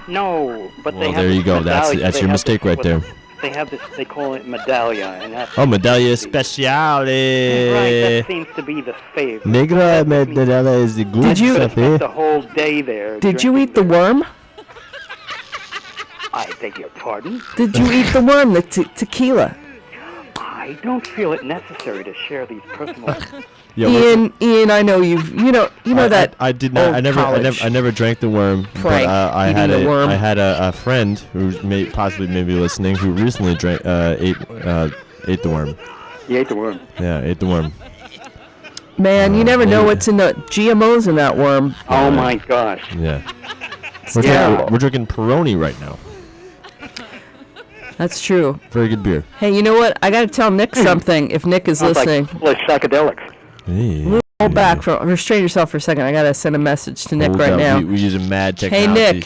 Speaker 8: No, but they
Speaker 4: Well,
Speaker 8: have
Speaker 4: there you
Speaker 8: this
Speaker 4: go. That's
Speaker 8: medallion- they
Speaker 4: your
Speaker 8: have
Speaker 4: mistake
Speaker 8: this-
Speaker 4: right there.
Speaker 8: They have this. They call it medallia, and that's
Speaker 4: Oh, medallia
Speaker 8: Right,
Speaker 4: speciale.
Speaker 8: that seems to be the favorite.
Speaker 4: Negra medallia is the good
Speaker 1: Did you-
Speaker 4: stuff,
Speaker 8: Spent
Speaker 4: eh?
Speaker 8: the whole day there.
Speaker 1: Did you
Speaker 8: drinking
Speaker 1: eat the worm?
Speaker 8: I beg your pardon.
Speaker 1: Did you eat the worm, the tequila?
Speaker 8: I don't feel it necessary to share these personal.
Speaker 4: Yeah,
Speaker 1: Ian, I know you know that.
Speaker 4: I did not.
Speaker 1: old college
Speaker 4: I never drank the worm.
Speaker 1: prank,
Speaker 4: But I
Speaker 1: eating
Speaker 4: had
Speaker 1: the worm.
Speaker 4: I had a friend who possibly maybe listening who recently ate the worm.
Speaker 8: You ate the worm.
Speaker 4: Yeah, ate the worm.
Speaker 1: Man, you never know
Speaker 4: maybe.
Speaker 1: what's in the GMOs in that worm.
Speaker 8: Oh my gosh.
Speaker 4: Yeah.
Speaker 1: It's terrible.
Speaker 4: We're drinking Peroni right now.
Speaker 1: That's true.
Speaker 4: Very good beer.
Speaker 1: Hey, you know what? I gotta tell Nick something. If Nick is
Speaker 8: Sounds
Speaker 1: listening,
Speaker 8: like psychedelics.
Speaker 4: Hey.
Speaker 1: hold back from. Restrain yourself for a second. I gotta send a message to Nick
Speaker 4: Hold
Speaker 1: right
Speaker 4: up,
Speaker 1: now.
Speaker 4: We're using mad
Speaker 1: Hey
Speaker 4: technology.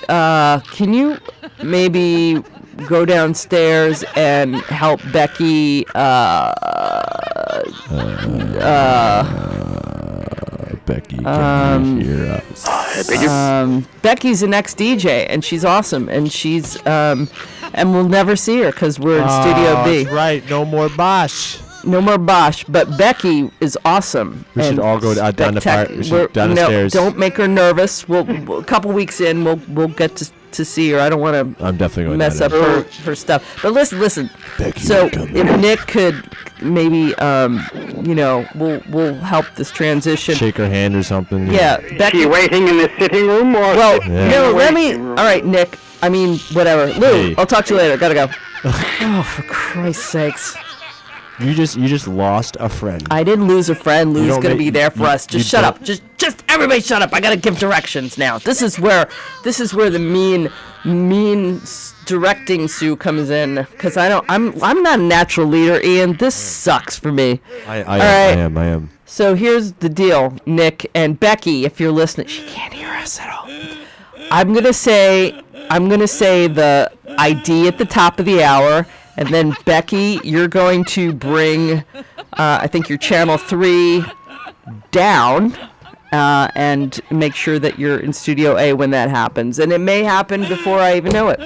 Speaker 1: Nick, can you maybe go downstairs and help Becky?
Speaker 4: Becky, can you hear us?
Speaker 1: Becky's an ex-DJ and she's awesome, and she's and we'll never see her because we're in Studio B.
Speaker 4: That's right. No more Bosch.
Speaker 1: No more Bosch, but Becky is awesome.
Speaker 4: We should
Speaker 1: and
Speaker 4: all go down the
Speaker 1: spectac-
Speaker 4: fire. We should
Speaker 1: we're-
Speaker 4: down the
Speaker 1: no,
Speaker 4: stairs.
Speaker 1: Don't make her nervous. We'll a couple weeks in, we'll get to see her. I don't want to
Speaker 4: I'm definitely going
Speaker 1: mess
Speaker 4: down
Speaker 1: up her stuff. But listen.
Speaker 7: Becky,
Speaker 1: So
Speaker 7: come
Speaker 1: if Nick could maybe, we'll help this transition.
Speaker 4: Shake her hand or something.
Speaker 1: Yeah,
Speaker 8: Is
Speaker 1: Becky.
Speaker 8: she waiting in the sitting room or?
Speaker 1: Well,
Speaker 4: Yeah.
Speaker 1: no, let me. All right, Nick. I mean, whatever. Lou,
Speaker 4: Hey.
Speaker 1: I'll talk to you later. Gotta go. Oh, for Christ's sakes.
Speaker 4: You just lost a friend.
Speaker 1: I didn't lose a friend. Lou's
Speaker 4: don't
Speaker 1: gonna
Speaker 4: make-
Speaker 1: be there for
Speaker 4: you-
Speaker 1: us.
Speaker 4: you
Speaker 1: Just shut
Speaker 4: don't-
Speaker 1: up. Just everybody shut up. I gotta give directions now. This is where the mean directing Sue comes in, because I'm not a natural leader, Ian. This sucks for me.
Speaker 4: I
Speaker 1: right.
Speaker 4: am.
Speaker 1: So here's the deal, Nick and Becky, if you're listening. She can't hear us at all. I'm gonna say the ID at the top of the hour, and then Becky, you're going to bring, I think your channel 3 down, and make sure that you're in Studio A when that happens, and it may happen before I even know it.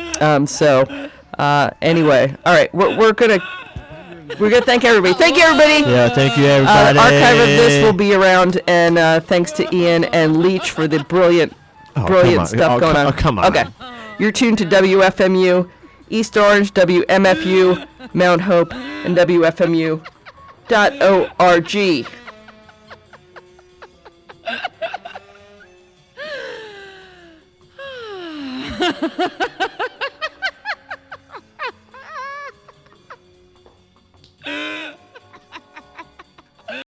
Speaker 1: Anyway, all right, we're gonna thank everybody. Thank you, everybody.
Speaker 4: Yeah, thank you, everybody.
Speaker 1: Archive of this will be around, and thanks to Ian and Leach for the brilliant
Speaker 4: come on.
Speaker 1: stuff going on.
Speaker 4: Come on.
Speaker 1: Okay, you're tuned to WFMU, East Orange, WMFU, Mount Hope, and WFMU.org.